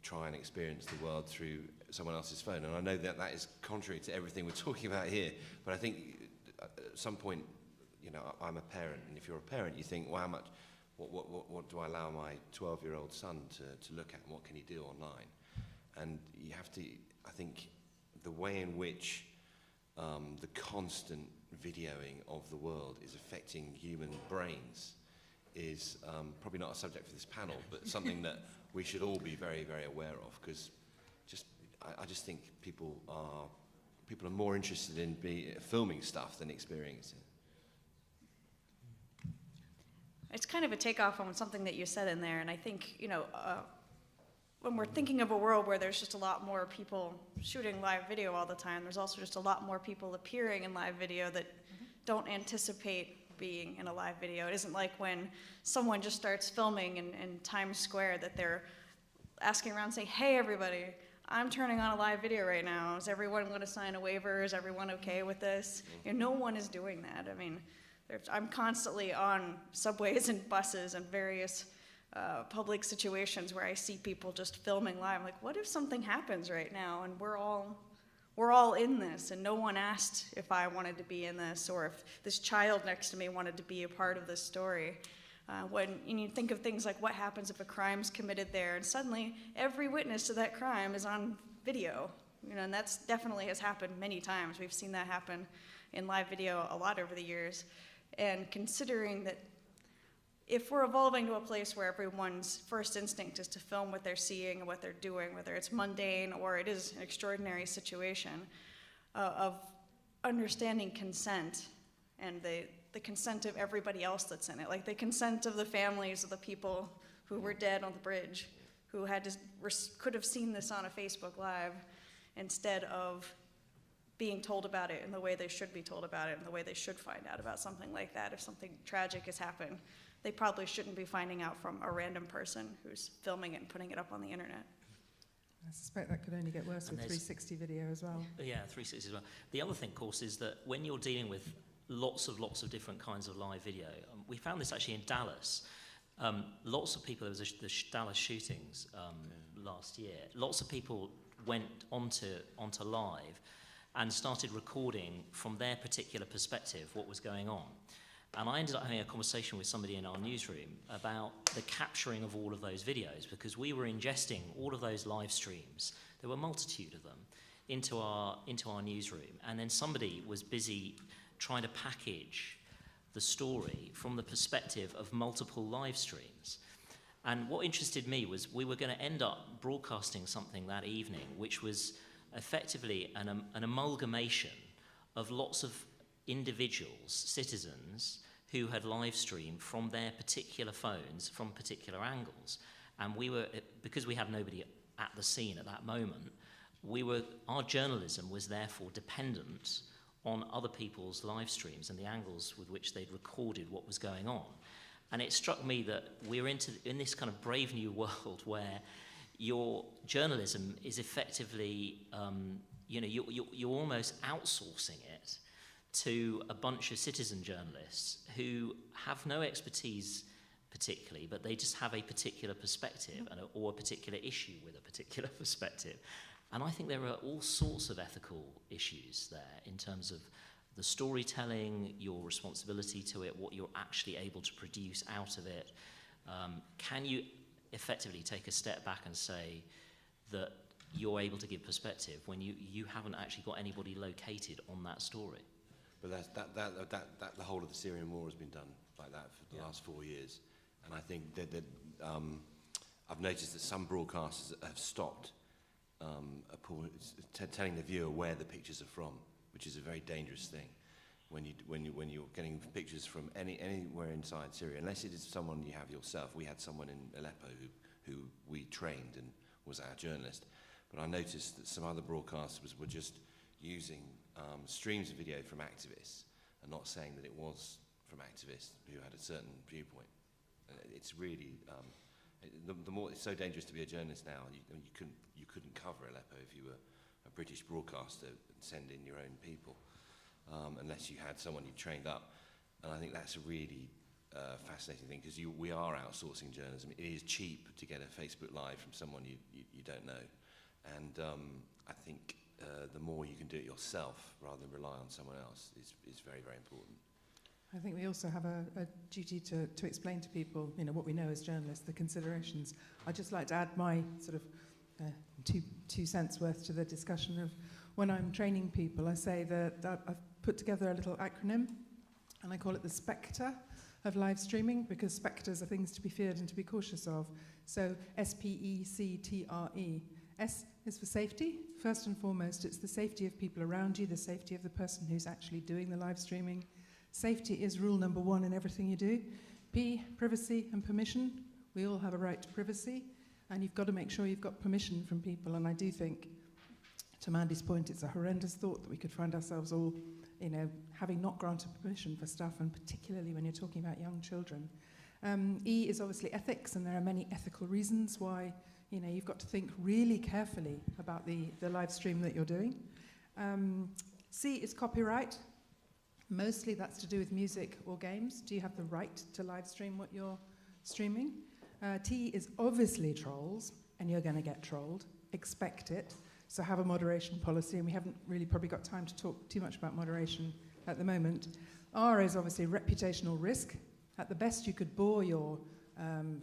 try and experience the world through someone else's phone. And I know that is contrary to everything we're talking about here, but I think at some point, I'm a parent, and if you're a parent, you think, well, what do I allow my 12-year-old son to look at, and what can he do online? And you have to, I think, the way in which the constant videoing of the world is affecting human brains is probably not a subject for this panel, but something that we should all be very, very aware of, because I just think people are more interested in filming stuff than experiencing it. It's kind of a takeoff on something that you said in there, and I think, when we're thinking of a world where there's just a lot more people shooting live video all the time, there's also just a lot more people appearing in live video that don't anticipate being in a live video. It isn't like when someone just starts filming in Times Square that they're asking around saying, hey everybody, I'm turning on a live video right now. Is everyone going to sign a waiver? Is everyone okay with this? No one is doing that. I mean, I'm constantly on subways and buses and various public situations where I see people just filming live. I'm like, what if something happens right now and we're all in this and no one asked if I wanted to be in this or if this child next to me wanted to be a part of this story. When you think of things like what happens if a crime's committed there and suddenly every witness to that crime is on video, and that's definitely has happened many times. We've seen that happen in live video a lot over the years. And considering that if we're evolving to a place where everyone's first instinct is to film what they're seeing and what they're doing, whether it's mundane or it is an extraordinary situation, of understanding consent and the consent of everybody else that's in it, like the consent of the families of the people who were dead on the bridge, who could have seen this on a Facebook Live instead of being told about it in the way they should be told about it and the way they should find out about something like that. If something tragic has happened, they probably shouldn't be finding out from a random person who's filming it and putting it up on the internet. I suspect that could only get worse with 360 video as well. Yeah, 360 as well. The other thing, of course, is that when you're dealing with lots of different kinds of live video, we found this actually in Dallas. Lots of people, there was the Dallas shootings last year, lots of people went onto live and started recording from their particular perspective what was going on. And I ended up having a conversation with somebody in our newsroom about the capturing of all of those videos, because we were ingesting all of those live streams, there were a multitude of them, into our newsroom. And then somebody was busy trying to package the story from the perspective of multiple live streams. And what interested me was we were going to end up broadcasting something that evening which was effectively an amalgamation of lots of individuals, citizens, who had live streamed from their particular phones, from particular angles. And we were, because we had nobody at the scene at that moment, our journalism was therefore dependent on other people's live streams and the angles with which they'd recorded what was going on. And it struck me that we're in this kind of brave new world where your journalism is effectively, you're almost outsourcing it to a bunch of citizen journalists who have no expertise particularly, but they just have a particular perspective or a particular issue with a particular perspective. And I think there are all sorts of ethical issues there in terms of the storytelling, your responsibility to it, what you're actually able to produce out of it. Can you effectively take a step back and say that you're able to give perspective when you haven't actually got anybody located on that story? But the whole of the Syrian war has been done like that for the last 4 years. And I think that I've noticed that some broadcasters have stopped telling the viewer where the pictures are from, which is a very dangerous thing. When you're getting pictures from anywhere inside Syria, unless it is someone you have yourself. We had someone in Aleppo who we trained and was our journalist. But I noticed that some other broadcasters were just using streams of video from activists and not saying that it was from activists who had a certain viewpoint. It's really the more it's so dangerous to be a journalist now. You couldn't cover Aleppo if you were a British broadcaster and send in your own people, unless you had someone you trained up. And I think that's a really fascinating thing, because we are outsourcing journalism. It is cheap to get a Facebook Live from someone you don't know, and I think the more you can do it yourself rather than rely on someone else is very, very important. I think we also have a duty to explain to people, what we know as journalists, the considerations. I'd just like to add my sort of 2 cents worth to the discussion of when I'm training people. I say that I've put together a little acronym And I call it the spectre of live streaming, because spectres are things to be feared and to be cautious of. So S-P-E-C-T-R-E. S is for safety. First and foremost, it's the safety of people around you, the safety of the person who's actually doing the live streaming. Safety is rule number one in everything you do. P, privacy and permission. We all have a right to privacy, and you've got to make sure you've got permission from people. And I do think, to Mandy's point, it's a horrendous thought that we could find ourselves all, having not granted permission for stuff, and particularly when you're talking about young children. E is obviously ethics, and there are many ethical reasons why you've got to think really carefully about the live stream that you're doing. C is copyright. Mostly that's to do with music or games. Do you have the right to live stream what you're streaming? T is obviously trolls, and you're going to get trolled. Expect it. So have a moderation policy, and we haven't really probably got time to talk too much about moderation at the moment. R is obviously reputational risk. At the best, you could bore your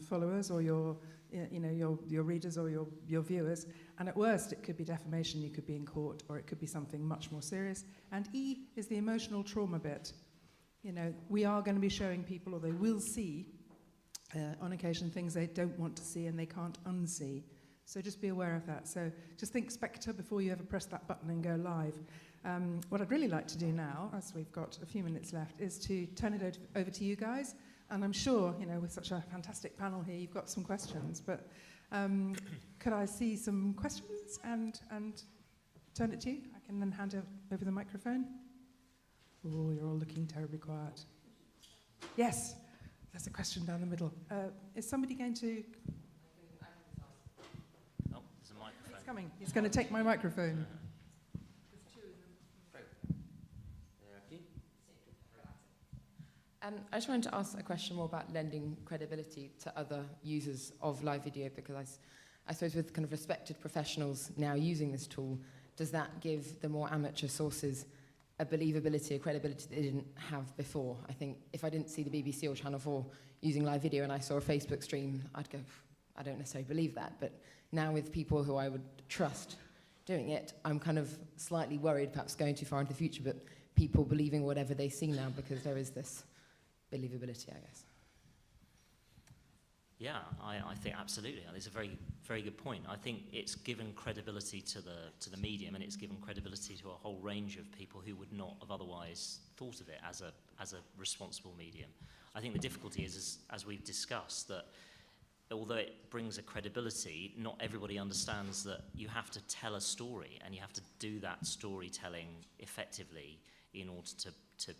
followers or your readers or your viewers, and at worst, it could be defamation. You could be in court, or it could be something much more serious. And E is the emotional trauma bit. We are going to be showing people, or they will see, on occasion, things they don't want to see and they can't unsee. So just be aware of that. So just think Spectre before you ever press that button and go live. What I'd really like to do now, as we've got a few minutes left, is to turn it over to you guys. And I'm sure, with such a fantastic panel here, you've got some questions. But could I see some questions and turn it to you? I can then hand over the microphone. Oh, you're all looking terribly quiet. Yes, there's a question down the middle. Is somebody going to... Oh, there's a microphone. He's coming. He's going to take my microphone. I just wanted to ask a question more about lending credibility to other users of live video, because I suppose with kind of respected professionals now using this tool, does that give the more amateur sources a believability, a credibility that they didn't have before? I think if I didn't see the BBC or Channel 4 using live video and I saw a Facebook stream, I'd go, I don't necessarily believe that. But now with people who I would trust doing it, I'm kind of slightly worried, perhaps going too far into the future, but people believing whatever they see now, because there is this believability, I guess. Yeah, I think absolutely. It's a very, very good point. I think it's given credibility to the medium, and it's given credibility to a whole range of people who would not have otherwise thought of it as a responsible medium. I think the difficulty is, as we've discussed, that although it brings a credibility, not everybody understands that you have to tell a story, and you have to do that storytelling effectively in order to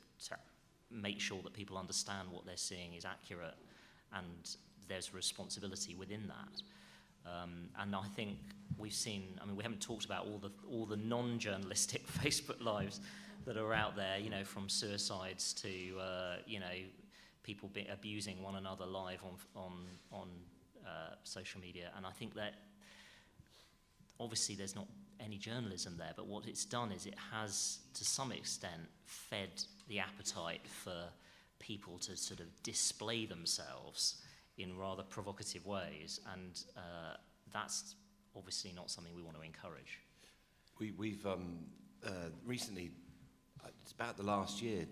make sure that people understand what they're seeing is accurate, and there's responsibility within that. And I think we've seen, we haven't talked about all the non-journalistic Facebook lives that are out there, from suicides to, people abusing one another live on social media. And I think that obviously there's not any journalism there, but what it's done is it has, to some extent, fed the appetite for people to sort of display themselves in rather provocative ways, and that's obviously not something we want to encourage. We've recently, it's about the last year,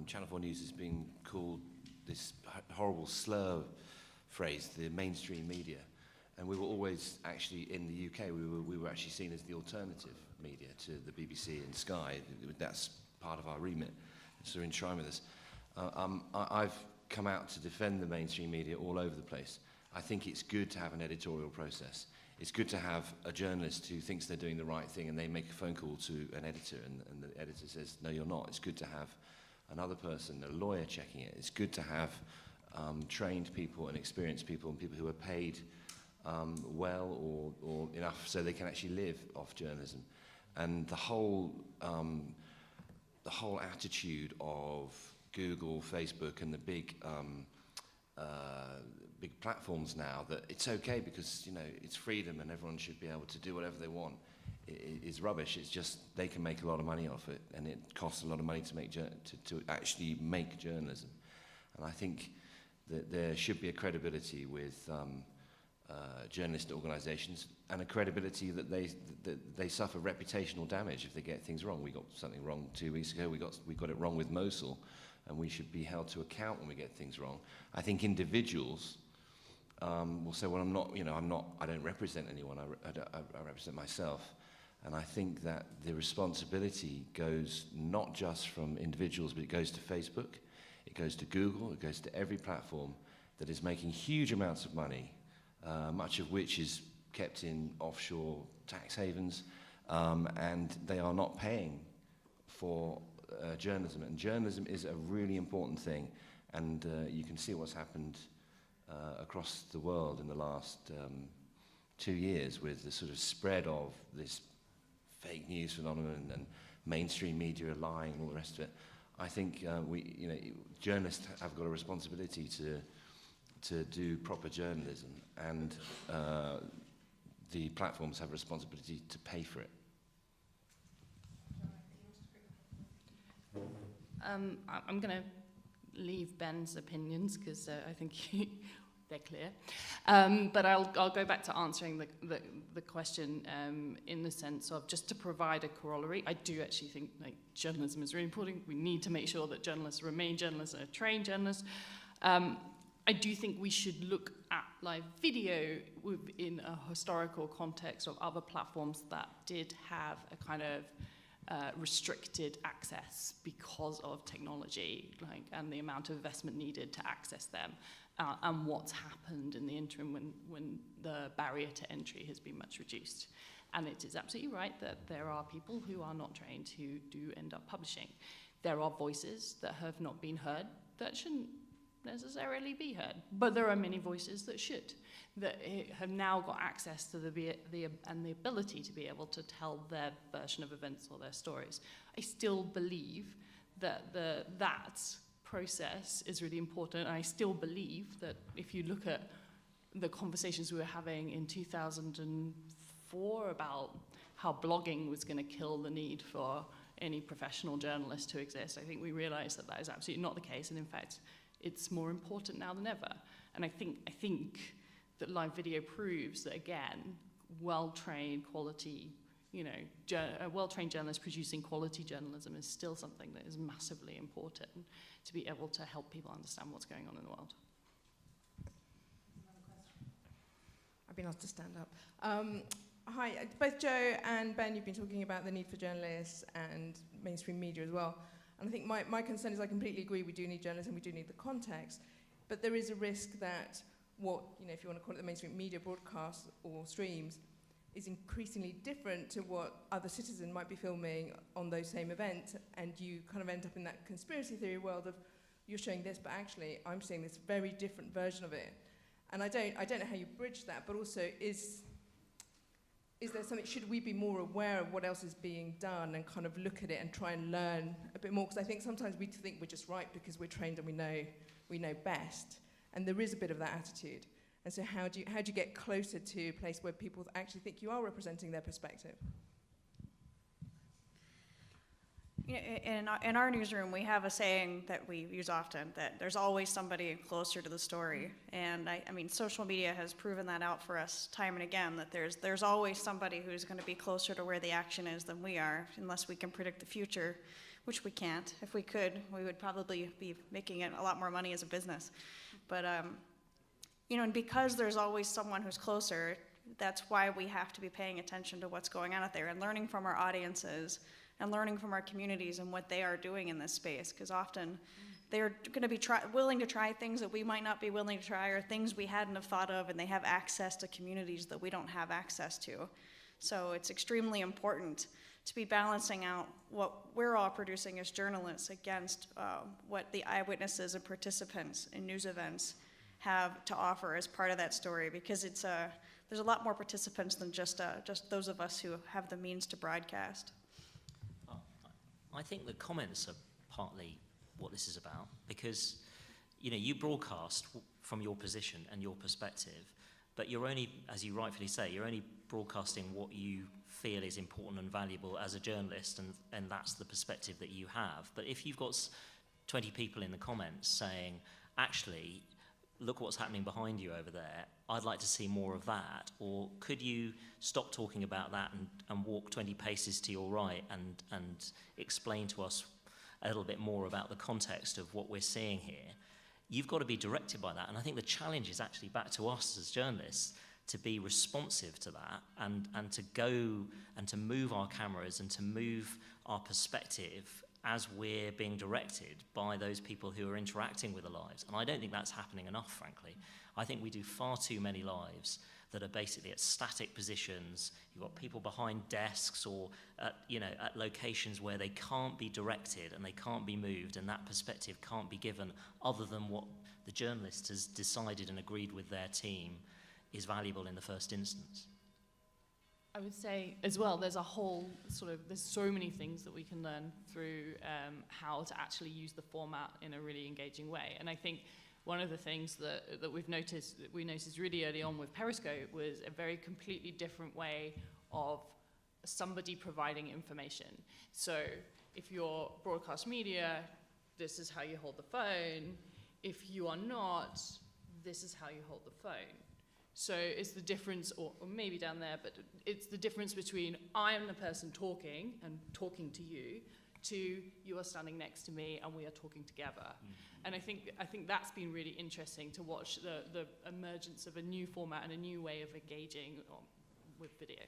Channel 4 News has been called this horrible slur phrase, the mainstream media. And we were always actually, in the UK, we were actually seen as the alternative media to the BBC and Sky. That's part of our remit. So in trying with us. I've come out to defend the mainstream media all over the place. I think it's good to have an editorial process. It's good to have a journalist who thinks they're doing the right thing and they make a phone call to an editor and the editor says, no, you're not. It's good to have another person, a lawyer, checking it. It's good to have trained people and experienced people and people who are paid well or enough so they can actually live off journalism. And the whole attitude of Google, Facebook, and the big platforms now that it's okay because it's freedom and everyone should be able to do whatever they want is rubbish. It's just they can make a lot of money off it, and it costs a lot of money to make to actually make journalism. And I think that there should be a credibility with journalist organisations, and a credibility that they suffer reputational damage if they get things wrong. We got something wrong 2 weeks ago. We got it wrong with Mosul, and we should be held to account when we get things wrong. I think individuals will say, well, I don't represent anyone, I represent myself. And I think that the responsibility goes not just from individuals, but it goes to Facebook, it goes to Google, it goes to every platform that is making huge amounts of money, much of which is kept in offshore tax havens, and they are not paying for journalism. And journalism is a really important thing, and you can see what's happened across the world in the last 2 years with the sort of spread of this fake news phenomenon and mainstream media lying and all the rest of it. I think journalists have got a responsibility to do proper journalism, and the platforms have a responsibility to pay for it. I'm going to leave Ben's opinions because I think they're clear. But I'll go back to answering the question in the sense of just to provide a corollary. I do actually think journalism is really important. We need to make sure that journalists remain journalists and are trained journalists. I do think we should look at live video within a historical context of other platforms that did have a kind of restricted access because of technology, and the amount of investment needed to access them, and what's happened in the interim when the barrier to entry has been much reduced. And it is absolutely right that there are people who are not trained who do end up publishing. There are voices that have not been heard that shouldn't necessarily be heard, but there are many voices that should, that have now got access to the ability to be able to tell their version of events or their stories. I still believe that that process is really important, and I still believe that if you look at the conversations we were having in 2004 about how blogging was going to kill the need for any professional journalist to exist, I think we realized that is absolutely not the case, and in fact it's more important now than ever. And I think that live video proves that, again, well-trained quality, well-trained journalists producing quality journalism is still something that is massively important to be able to help people understand what's going on in the world. I've been asked to stand up. Hi, both Joe and Ben, you've been talking about the need for journalists and mainstream media as well. And I think my concern is I completely agree we do need journalism, we do need the context, but there is a risk that if you want to call it the mainstream media broadcasts or streams, is increasingly different to what other citizens might be filming on those same events, and you kind of end up in that conspiracy theory world of you're showing this, but actually I'm seeing this very different version of it. And I don't know how you bridge that, but also is there something, should we be more aware of what else is being done and kind of look at it and try and learn a bit more? Because I think sometimes we think we're just right because we're trained and we know best. And there is a bit of that attitude. And so how do you get closer to a place where people actually think you are representing their perspective? In our newsroom, we have a saying that we use often, that there's always somebody closer to the story. And I mean, social media has proven that out for us time and again, that there's always somebody who's going to be closer to where the action is than we are, unless we can predict the future, which we can't. If we could, we would probably be making it a lot more money as a business. But, and because there's always someone who's closer, that's why we have to be paying attention to what's going on out there and learning from our audiences and learning from our communities and what they are doing in this space, because often they're going to be willing to try things that we might not be willing to try, or things we hadn't have thought of, and they have access to communities that we don't have access to. So it's extremely important to be balancing out what we're all producing as journalists against what the eyewitnesses and participants in news events have to offer as part of that story, because there's a lot more participants than just those of us who have the means to broadcast. I think the comments are partly what this is about, because you broadcast from your position and your perspective, but you're only, as you rightfully say, you're only broadcasting what you feel is important and valuable as a journalist, and that's the perspective that you have. But if you've got 20 people in the comments saying, actually, look what's happening behind you over there, I'd like to see more of that, or could you stop talking about that and walk 20 paces to your right and explain to us a little bit more about the context of what we're seeing here, you've got to be directed by that. And I think the challenge is actually back to us as journalists to be responsive to that and to go and to move our cameras and to move our perspective as we're being directed by those people who are interacting with the lives. And I don't think that's happening enough, frankly. I think we do far too many lives that are basically at static positions. You've got people behind desks or at locations where they can't be directed and they can't be moved, and that perspective can't be given other than what the journalist has decided and agreed with their team is valuable in the first instance. I would say as well, there's so many things that we can learn through how to actually use the format in a really engaging way. And I think one of the things that we noticed really early on with Periscope was a very completely different way of somebody providing information. So if you're broadcast media, this is how you hold the phone. If you are not, this is how you hold the phone. So it's the difference, or maybe down there, but it's the difference between I am the person talking and talking to you are standing next to me and we are talking together. Mm-hmm. And I think that's been really interesting to watch the emergence of a new format and a new way of engaging with video.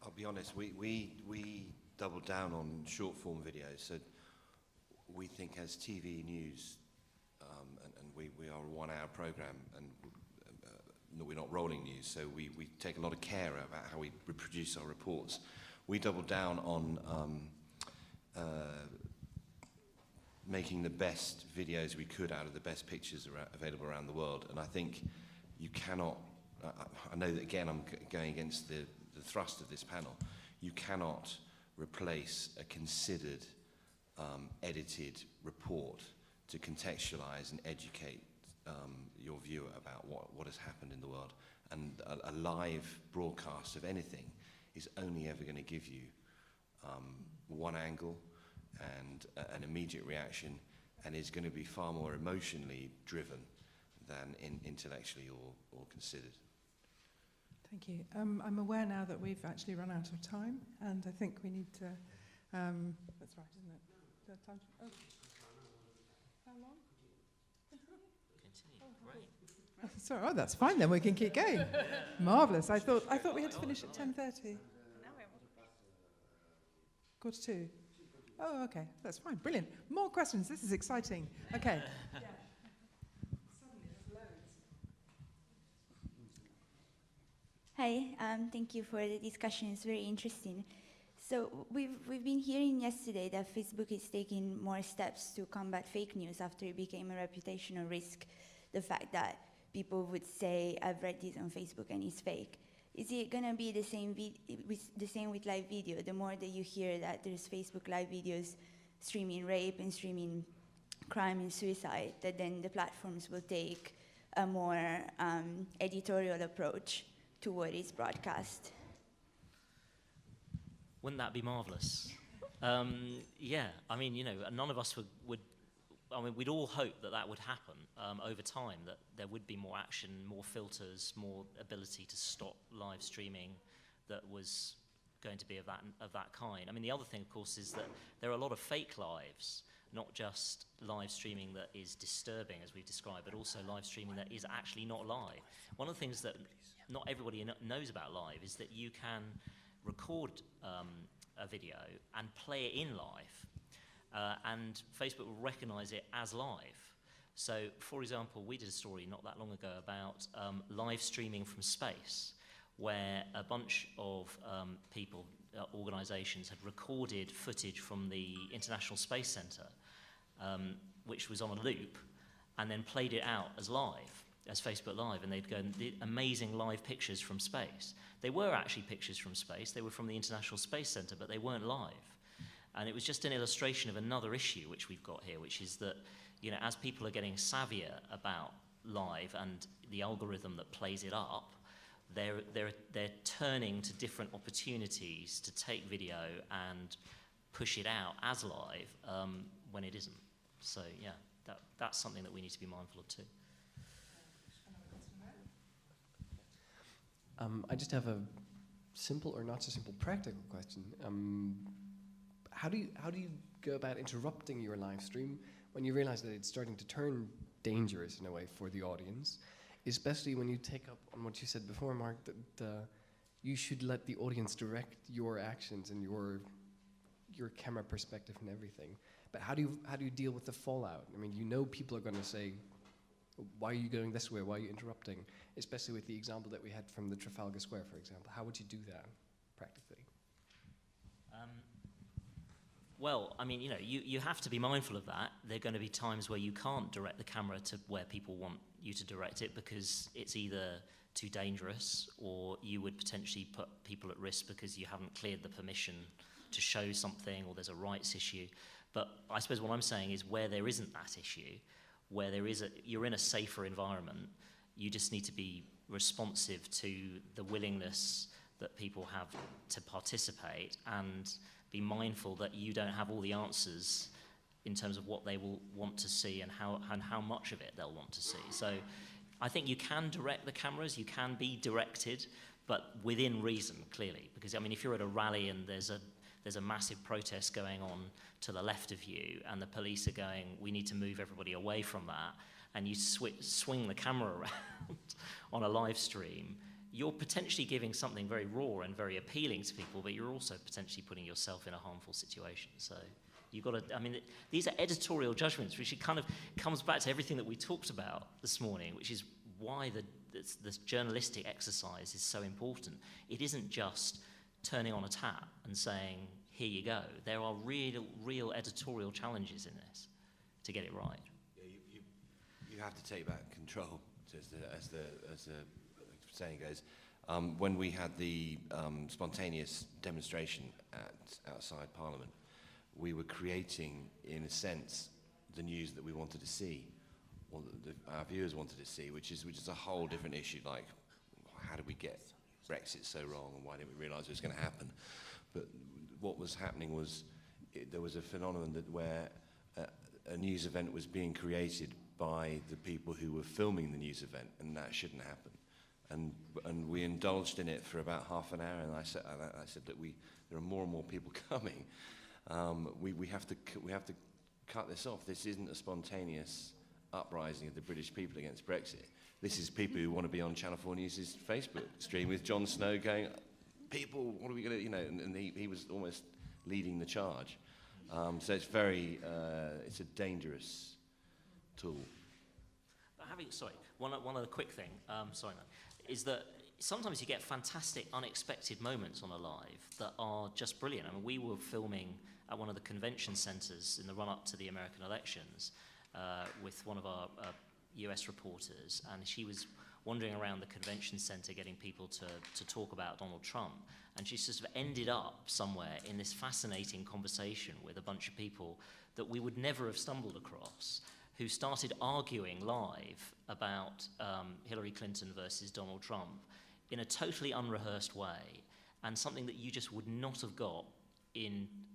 I'll be honest, we doubled down on short form videos. So we think as TV news, and we are a 1 hour program, and we're not rolling news, so we take a lot of care about how we reproduce our reports. We doubled down on making the best videos we could out of the best pictures available around the world. And I think you cannot, I know that again I'm going against the thrust of this panel, you cannot replace a considered edited report to contextualize and educate your viewer about what has happened in the world. And a live broadcast of anything is only ever going to give you one angle and an immediate reaction, and is going to be far more emotionally driven than intellectually or considered. Thank you. I'm aware now that we've actually run out of time, and I think we need to... that's right, isn't it? Time to, how long? Continue. Great. Sorry, that's fine then. We can keep going. Marvellous. I thought we had to finish at 10:30. Quarter to. Oh, okay. That's fine. Brilliant. More questions. This is exciting. Okay. Hi. Thank you for the discussion. It's very interesting. So we've been hearing yesterday that Facebook is taking more steps to combat fake news after it became a reputational risk. The fact that people would say, I've read this on Facebook and it's fake. Is it going to be the same with live video? The more that you hear that there's Facebook live videos streaming rape and streaming crime and suicide, that then the platforms will take a more editorial approach to what is broadcast. Wouldn't that be marvellous? Yeah, I mean, none of us would we'd all hope that would happen over time, that there would be more action, more filters, more ability to stop live streaming that was going to be of that kind. I mean, the other thing, of course, is that there are a lot of fake lives, not just live streaming that is disturbing, as we've described, but also live streaming that is actually not live. One of the things that not everybody knows about live is that you can record a video and play it in live, and Facebook will recognize it as live. So, for example, we did a story not that long ago about live streaming from space, where a bunch of people, organizations, had recorded footage from the International Space Center, which was on a loop, and then played it out as live, as Facebook Live, and they'd go and did amazing live pictures from space. They were actually pictures from space. They were from the International Space Center, but they weren't live. And it was just an illustration of another issue which we've got here, which is that, as people are getting savvier about live and the algorithm that plays it up, they're turning to different opportunities to take video and push it out as live when it isn't. So yeah, that's something that we need to be mindful of too. I just have simple or not so simple practical question. How do you go about interrupting your live stream when you realize that it's starting to turn dangerous in a way for the audience, especially when you take up on what you said before, Mark, that you should let the audience direct your actions and your camera perspective and everything. But how do you deal with the fallout? I mean, you know people are going to say, why are you going this way? Why are you interrupting? Especially with the example that we had from the Trafalgar Square, for example. How would you do that practically? Well, I mean, you know, you have to be mindful of that. There are going to be times where you can't direct the camera to where people want you to direct it because it's either too dangerous or you would potentially put people at risk because you haven't cleared the permission to show something or there's a rights issue. But I suppose what I'm saying is where there isn't that issue, where you're in a safer environment, you just need to be responsive to the willingness that people have to participate and be mindful that you don't have all the answers in terms of what they will want to see and how much of it they'll want to see. So I think you can direct the cameras, you can be directed, but within reason, clearly. Because, I mean, if you're at a rally and there's a massive protest going on to the left of you and the police are going, we need to move everybody away from that, and you swing the camera around on a live stream, you're potentially giving something very raw and very appealing to people, but you're also potentially putting yourself in a harmful situation. So you've got to, I mean, these are editorial judgments, which kind of comes back to everything that we talked about this morning, which is why this journalistic exercise is so important. It isn't just turning on a tap and saying, here you go. There are real editorial challenges in this to get it right. Yeah, you have to take back control, as the saying goes. When we had the spontaneous demonstration outside Parliament, we were creating, in a sense, the news that we wanted to see, or our viewers wanted to see, which is a whole different issue. Like, how did we get Brexit so wrong, and why didn't we realise it was going to happen? But what was happening was there was a phenomenon where a news event was being created by the people who were filming the news event, and that shouldn't happen. And we indulged in it for about half an hour, and I said that there are more and more people coming. We have to cut this off. This isn't a spontaneous uprising of the British people against Brexit. This is people who want to be on Channel 4 News' Facebook stream with Jon Snow going, people, what are we going to, you know, and he was almost leading the charge. So it's it's a dangerous tool. But one other quick thing, is that sometimes you get fantastic, unexpected moments on a live that are just brilliant. I mean, we were filming at one of the convention centres in the run-up to the American elections with one of our US reporters, and she was wandering around the convention centre getting people to talk about Donald Trump, and she sort of ended up somewhere in this fascinating conversation with a bunch of people that we would never have stumbled across, who started arguing live about Hillary Clinton versus Donald Trump in a totally unrehearsed way, and something that you just would not have got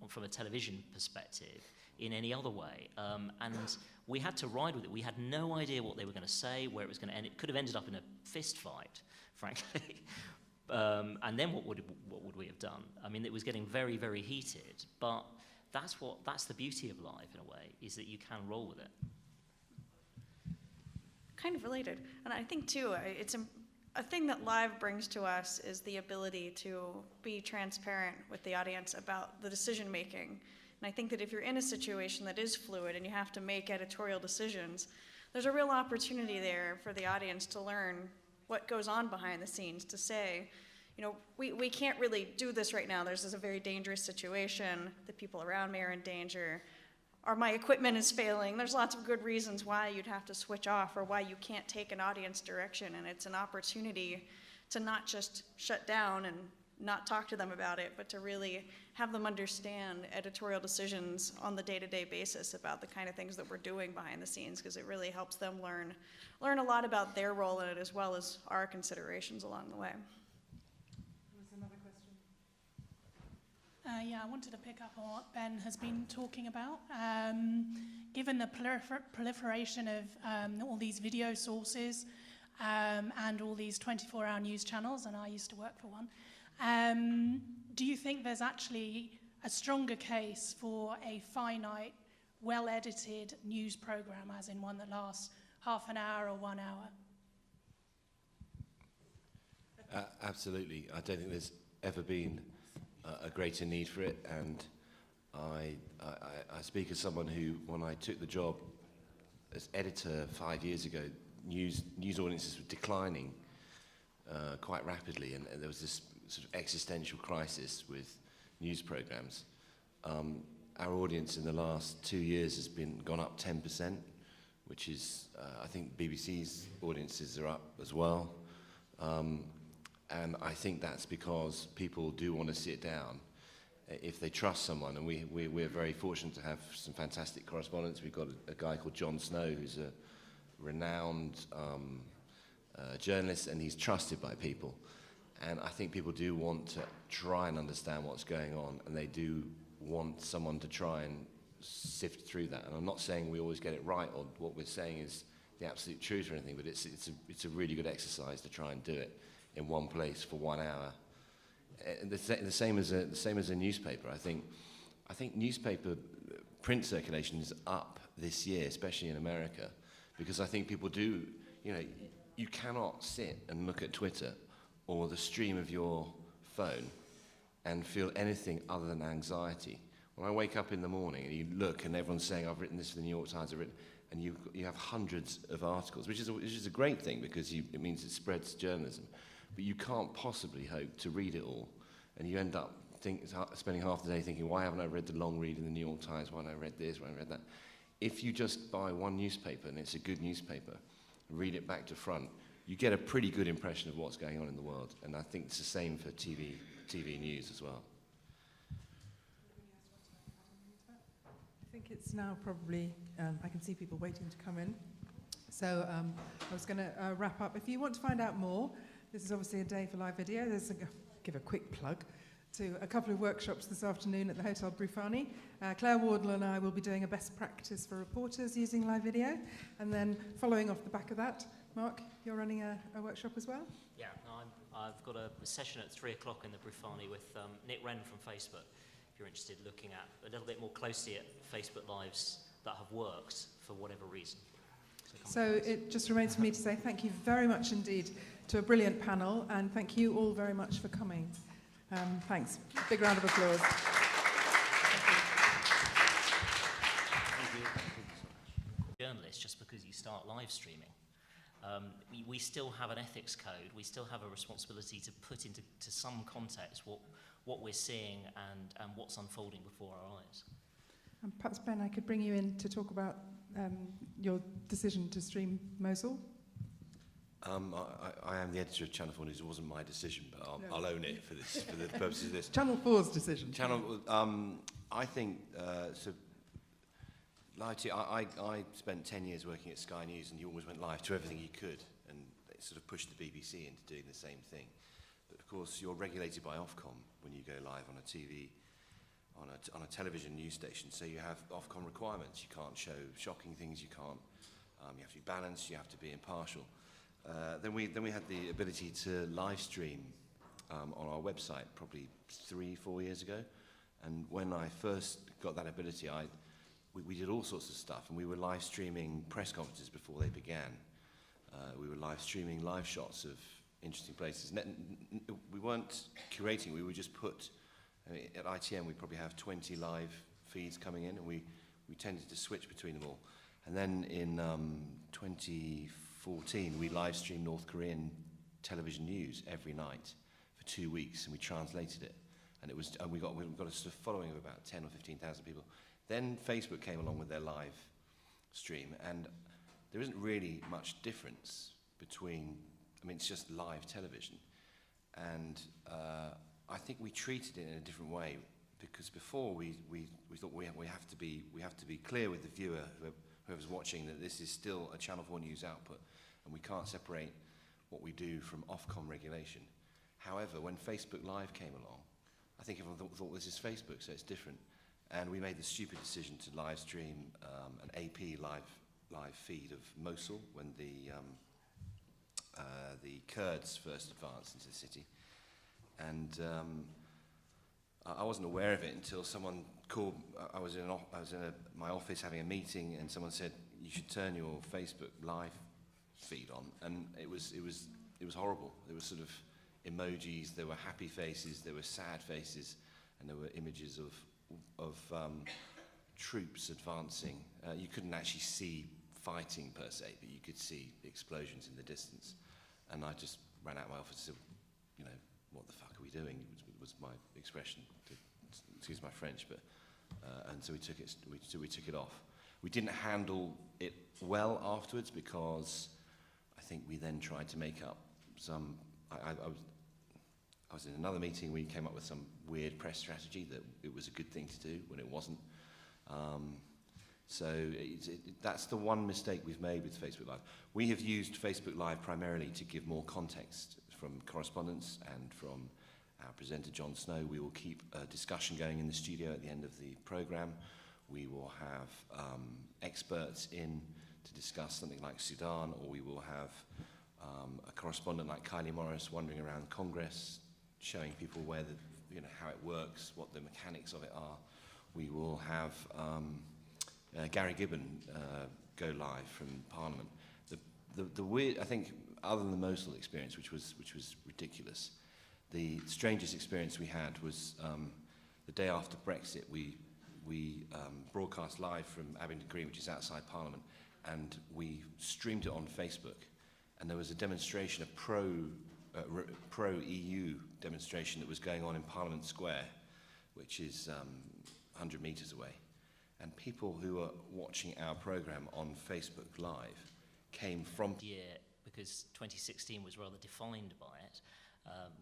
from a television perspective in any other way. And we had to ride with it. We had no idea what they were going to say, where it was going to end. It could have ended up in a fist fight, frankly. And then what would we have done? I mean, it was getting very, very heated, but that's the beauty of live in a way, is that you can roll with it. Kind of related. And I think, too, it's a thing that live brings to us is the ability to be transparent with the audience about the decision making. And I think that if you're in a situation that is fluid and you have to make editorial decisions, there's a real opportunity there for the audience to learn what goes on behind the scenes, to say, you know, we can't really do this right now. There's a very dangerous situation. The people around me are in danger. Or my equipment is failing. There's lots of good reasons why you'd have to switch off or why you can't take an audience direction. And it's an opportunity to not just shut down and not talk to them about it, but to really have them understand editorial decisions on the day-to-day basis about the kind of things that we're doing behind the scenes, because it really helps them learn a lot about their role in it as well as our considerations along the way. Yeah, I wanted to pick up on what Ben has been talking about. Given the proliferation of all these video sources and all these 24-hour news channels, and I used to work for one, Do you think there's actually a stronger case for a finite, well-edited news program, as in one that lasts half an hour or 1 hour? Absolutely. I don't think there's ever been a greater need for it, and I speak as someone who, when I took the job as editor 5 years ago, news audiences were declining quite rapidly, and there was this sort of existential crisis with news programs. Our audience in the last 2 years has gone up 10%, which is, I think BBC's audiences are up as well. And I think that's because people do want to sit down if they trust someone, and we're very fortunate to have some fantastic correspondents. We've got a guy called John Snow, who's a renowned journalist, and he's trusted by people. And I think people do want to try and understand what's going on, and they do want someone to try and sift through that. And I'm not saying we always get it right, or what we're saying is the absolute truth or anything, but it's a really good exercise to try and do it in one place for 1 hour. The same as a newspaper. I think newspaper print circulation is up this year, especially in America, because I think people do, you cannot sit and look at Twitter or the stream of your phone and feel anything other than anxiety. When I wake up in the morning and you look and everyone's saying, I've written this for the New York Times, and you have hundreds of articles, which is a great thing because it means it spreads journalism. But you can't possibly hope to read it all, and you end up spending half the day thinking, why haven't I read the long read in the New York Times? Why haven't I read this? Why haven't I read that? If you just buy one newspaper, and it's a good newspaper, read it back to front, you get a pretty good impression of what's going on in the world. And I think it's the same for TV news as well. I think it's now probably, I can see people waiting to come in. So I was going to wrap up. If you want to find out more, this is obviously a day for live video. Give a quick plug to a couple of workshops this afternoon at the Hotel Brufani. Claire Wardle and I will be doing a best practice for reporters using live video. And then following off the back of that, Mark, you're running a workshop as well? Yeah, I've got a session at 3 o'clock in the Brufani with Nick Wren from Facebook, if you're interested, looking at a little bit more closely at Facebook Lives that have worked for whatever reason. So it just remains for me to say thank you very much indeed to a brilliant panel, and thank you all very much for coming. Thanks. Big round of applause. Journalists, just because you start live streaming, we still have an ethics code. We still have a responsibility to put into some context what we're seeing and what's unfolding before our eyes. And perhaps, Ben, I could bring you in to talk about your decision to stream Mosul. I am the editor of Channel 4 News. It wasn't my decision, but I'll own it for the purposes of this. Channel 4's decision. I think, I spent 10 years working at Sky News, and you always went live to everything you could, and it sort of pushed the BBC into doing the same thing. But of course, you're regulated by Ofcom when you go live on a TV, on a television news station. So you have Ofcom requirements. You can't show shocking things. You can't. You have to be balanced. You have to be impartial. Then we had the ability to live stream on our website probably 3-4 years ago, and when I first got that ability, we did all sorts of stuff, and we were live streaming press conferences before they began. We were live streaming live shots of interesting places. We weren't curating, we would just put, at ITM we probably have 20 live feeds coming in, and we tended to switch between them all. And then in 2014 we live streamed North Korean television news every night for 2 weeks, and we translated it. And we got a sort of following of about 10 or 15,000 people. Then Facebook came along with their live stream, and there isn't really much difference between, it's just live television. And I think we treated it in a different way, because before we thought we have to be clear with the viewer, whoever's watching, that this is still a Channel 4 News output, and we can't separate what we do from Ofcom regulation. However, when Facebook Live came along, I think everyone thought this is Facebook, so it's different. And we made the stupid decision to live stream an AP live feed of Mosul when the Kurds first advanced into the city. And I wasn't aware of it until someone called. I was in my office having a meeting, and someone said, "You should turn your Facebook live feed on." And it was horrible. There were sort of emojis, there were happy faces, there were sad faces, and there were images of troops advancing. You couldn't actually see fighting per se, but you could see explosions in the distance. And I just ran out of my office and said, you know, what the fuck are we doing? Was my expression, excuse my French, but and so we took it off. We didn't handle it well afterwards because I think we then tried to make up some. I was in another meeting. We came up with some weird press strategy that it was a good thing to do when it wasn't. So that's the one mistake we've made with Facebook Live. We have used Facebook Live primarily to give more context from correspondence and from our presenter, Jon Snow. We will keep a discussion going in the studio at the end of the programme. We will have experts in to discuss something like Sudan, or we will have a correspondent like Kylie Morris wandering around Congress, showing people where how it works, what the mechanics of it are. We will have Gary Gibbon go live from Parliament. The weird, I think, other than the Mosul experience, which was ridiculous, the strangest experience we had was the day after Brexit. We broadcast live from Abingdon Green, which is outside Parliament, and we streamed it on Facebook. And there was a demonstration, a pro-EU demonstration that was going on in Parliament Square, which is 100 metres away. And people who were watching our programme on Facebook Live came from... year, because 2016 was rather defined by it.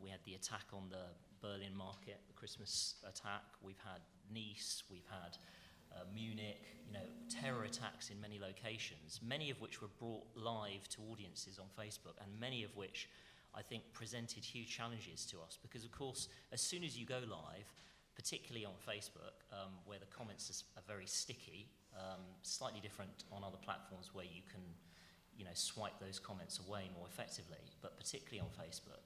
We had the attack on the Berlin market, the Christmas attack. We've had Nice, we've had Munich, terror attacks in many locations, many of which were brought live to audiences on Facebook, and many of which I think presented huge challenges to us, because of course, as soon as you go live, particularly on Facebook, where the comments are very sticky, slightly different on other platforms where you can, swipe those comments away more effectively, but particularly on Facebook,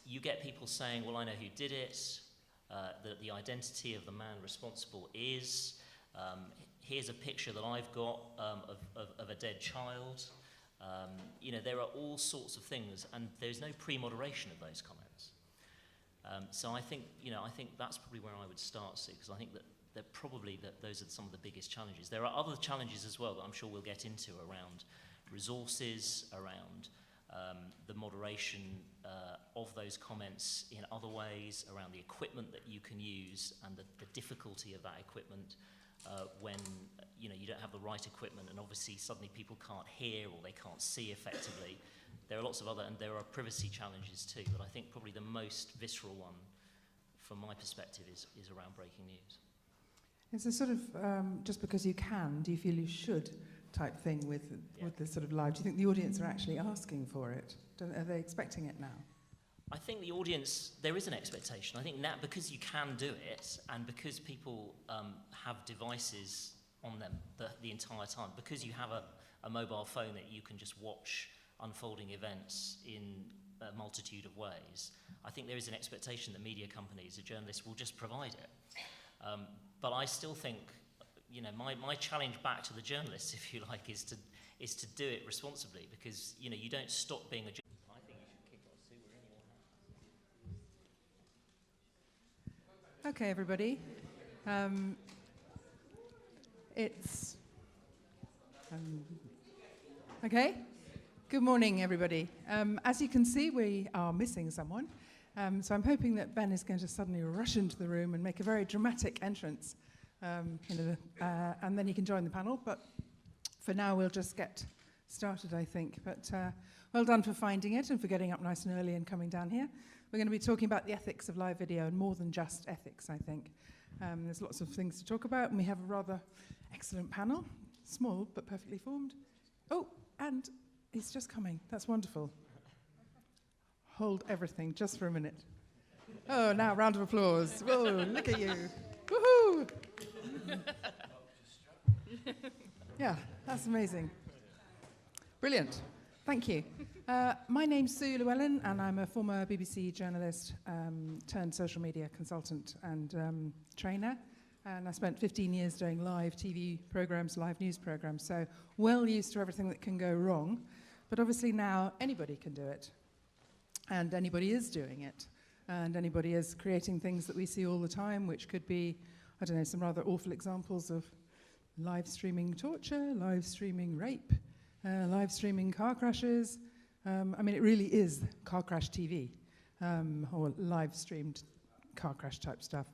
you get people saying, well, I know who did it, that the identity of the man responsible is, here's a picture that I've got of a dead child. There are all sorts of things, and there's no pre-moderation of those comments. So I think that's probably where I would start, Sue, because I think that those are some of the biggest challenges. There are other challenges as well that I'm sure we'll get into around resources, around the moderation of those comments in other ways, around the equipment that you can use and the difficulty of that equipment when you don't have the right equipment, and obviously suddenly people can't hear or they can't see effectively. There are lots of other, and there are privacy challenges too, but I think probably the most visceral one from my perspective is around breaking news. It's a sort of, just because you can, do you feel you should type thing with this sort of live? Do you think the audience are actually asking for it? Are they expecting it now? I think the audience, there is an expectation. I think now, because you can do it, and because people have devices on them the entire time, because you have a mobile phone that you can just watch unfolding events in a multitude of ways, I think there is an expectation that media companies, the journalists, will just provide it. But I still think, my challenge back to the journalists, if you like, is to do it responsibly, because you don't stop being a journalist. I think you should kick off, Sue. We're in your hands. Okay, everybody. It's okay. Good morning, everybody. As you can see, we are missing someone. So I'm hoping that Ben is going to suddenly rush into the room and make a very dramatic entrance, and then he can join the panel. But for now, we'll just get started, I think. But well done for finding it and for getting up nice and early and coming down here. We're going to be talking about the ethics of live video, and more than just ethics, I think. There's lots of things to talk about, and we have a rather excellent panel, small but perfectly formed. Oh, and he's just coming. That's wonderful. Hold everything just for a minute. Oh, now round of applause. Whoa, look at you. Woohoo! Yeah, that's amazing. Brilliant. Thank you. My name's Sue Llewellyn, and I'm a former BBC journalist turned social media consultant and trainer. And I spent 15 years doing live TV programs, live news programs, so well used to everything that can go wrong. But obviously now anybody can do it, and anybody is doing it, and anybody is creating things that we see all the time, which could be, I don't know, some rather awful examples of live streaming torture, live streaming rape, live streaming car crashes. I mean, it really is car crash TV, or live streamed car crash type stuff.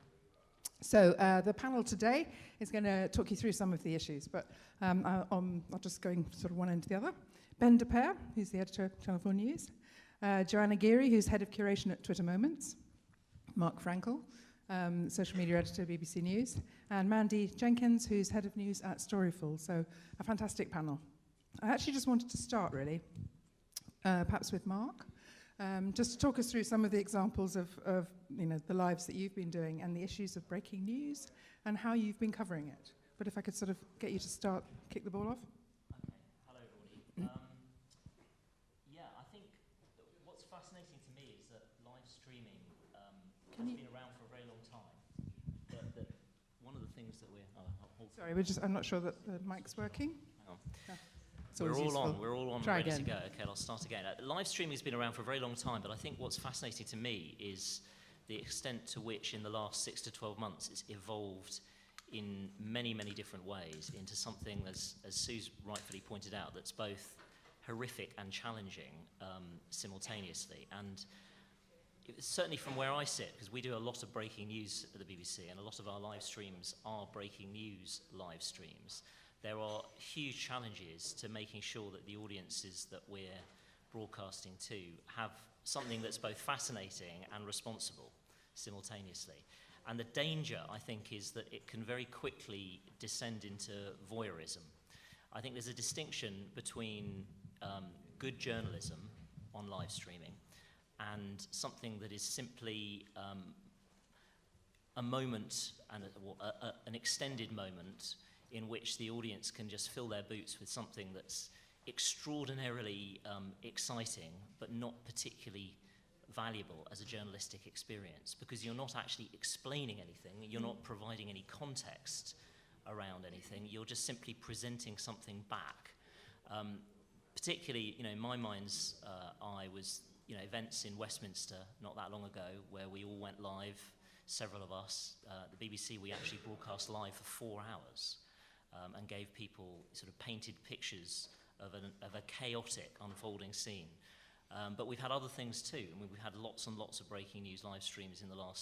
So the panel today is going to talk you through some of the issues, but I'll just going sort of one end to the other. Ben de Peer, who's the editor of Channel 4 News. Joanna Geary, who's head of curation at Twitter Moments. Mark Frankel, social media editor, BBC News. And Mandy Jenkins, who's head of news at Storyful. So a fantastic panel. I actually just wanted to start, really, perhaps with Mark. Just to talk us through some of the examples of the lives that you've been doing and the issues of breaking news and how you've been covering it. But if I could sort of get you to start, kick the ball off. Okay. Hello, everybody. I think what's fascinating to me is that live streaming has been around for a very long time. But one of the things that we're... Sorry, I'm not sure that the mic's working. Hang on. Yeah. We're all on, Try ready again. to go. Okay, I'll start again. Live streaming has been around for a very long time, but I think what's fascinating to me is the extent to which in the last 6 to 12 months it's evolved in many, many different ways into something, as Sue's rightfully pointed out, that's both horrific and challenging simultaneously. And certainly from where I sit, because we do a lot of breaking news at the BBC, and a lot of our live streams are breaking news live streams, there are huge challenges to making sure that the audiences that we're broadcasting to have something that's both fascinating and responsible simultaneously. And the danger, I think, is that it can very quickly descend into voyeurism. I think there's a distinction between good journalism on live streaming and something that is simply a moment, and an extended moment, in which the audience can just fill their boots with something that's extraordinarily exciting, but not particularly valuable as a journalistic experience, because you're not actually explaining anything, you're not providing any context around anything, you're just simply presenting something back. Particularly, in my mind's eye was, events in Westminster not that long ago, where we all went live, several of us. The BBC, we actually broadcast live for 4 hours. And gave people sort of painted pictures of a chaotic unfolding scene. But we've had other things too. I mean, we've had lots and lots of breaking news live streams in the last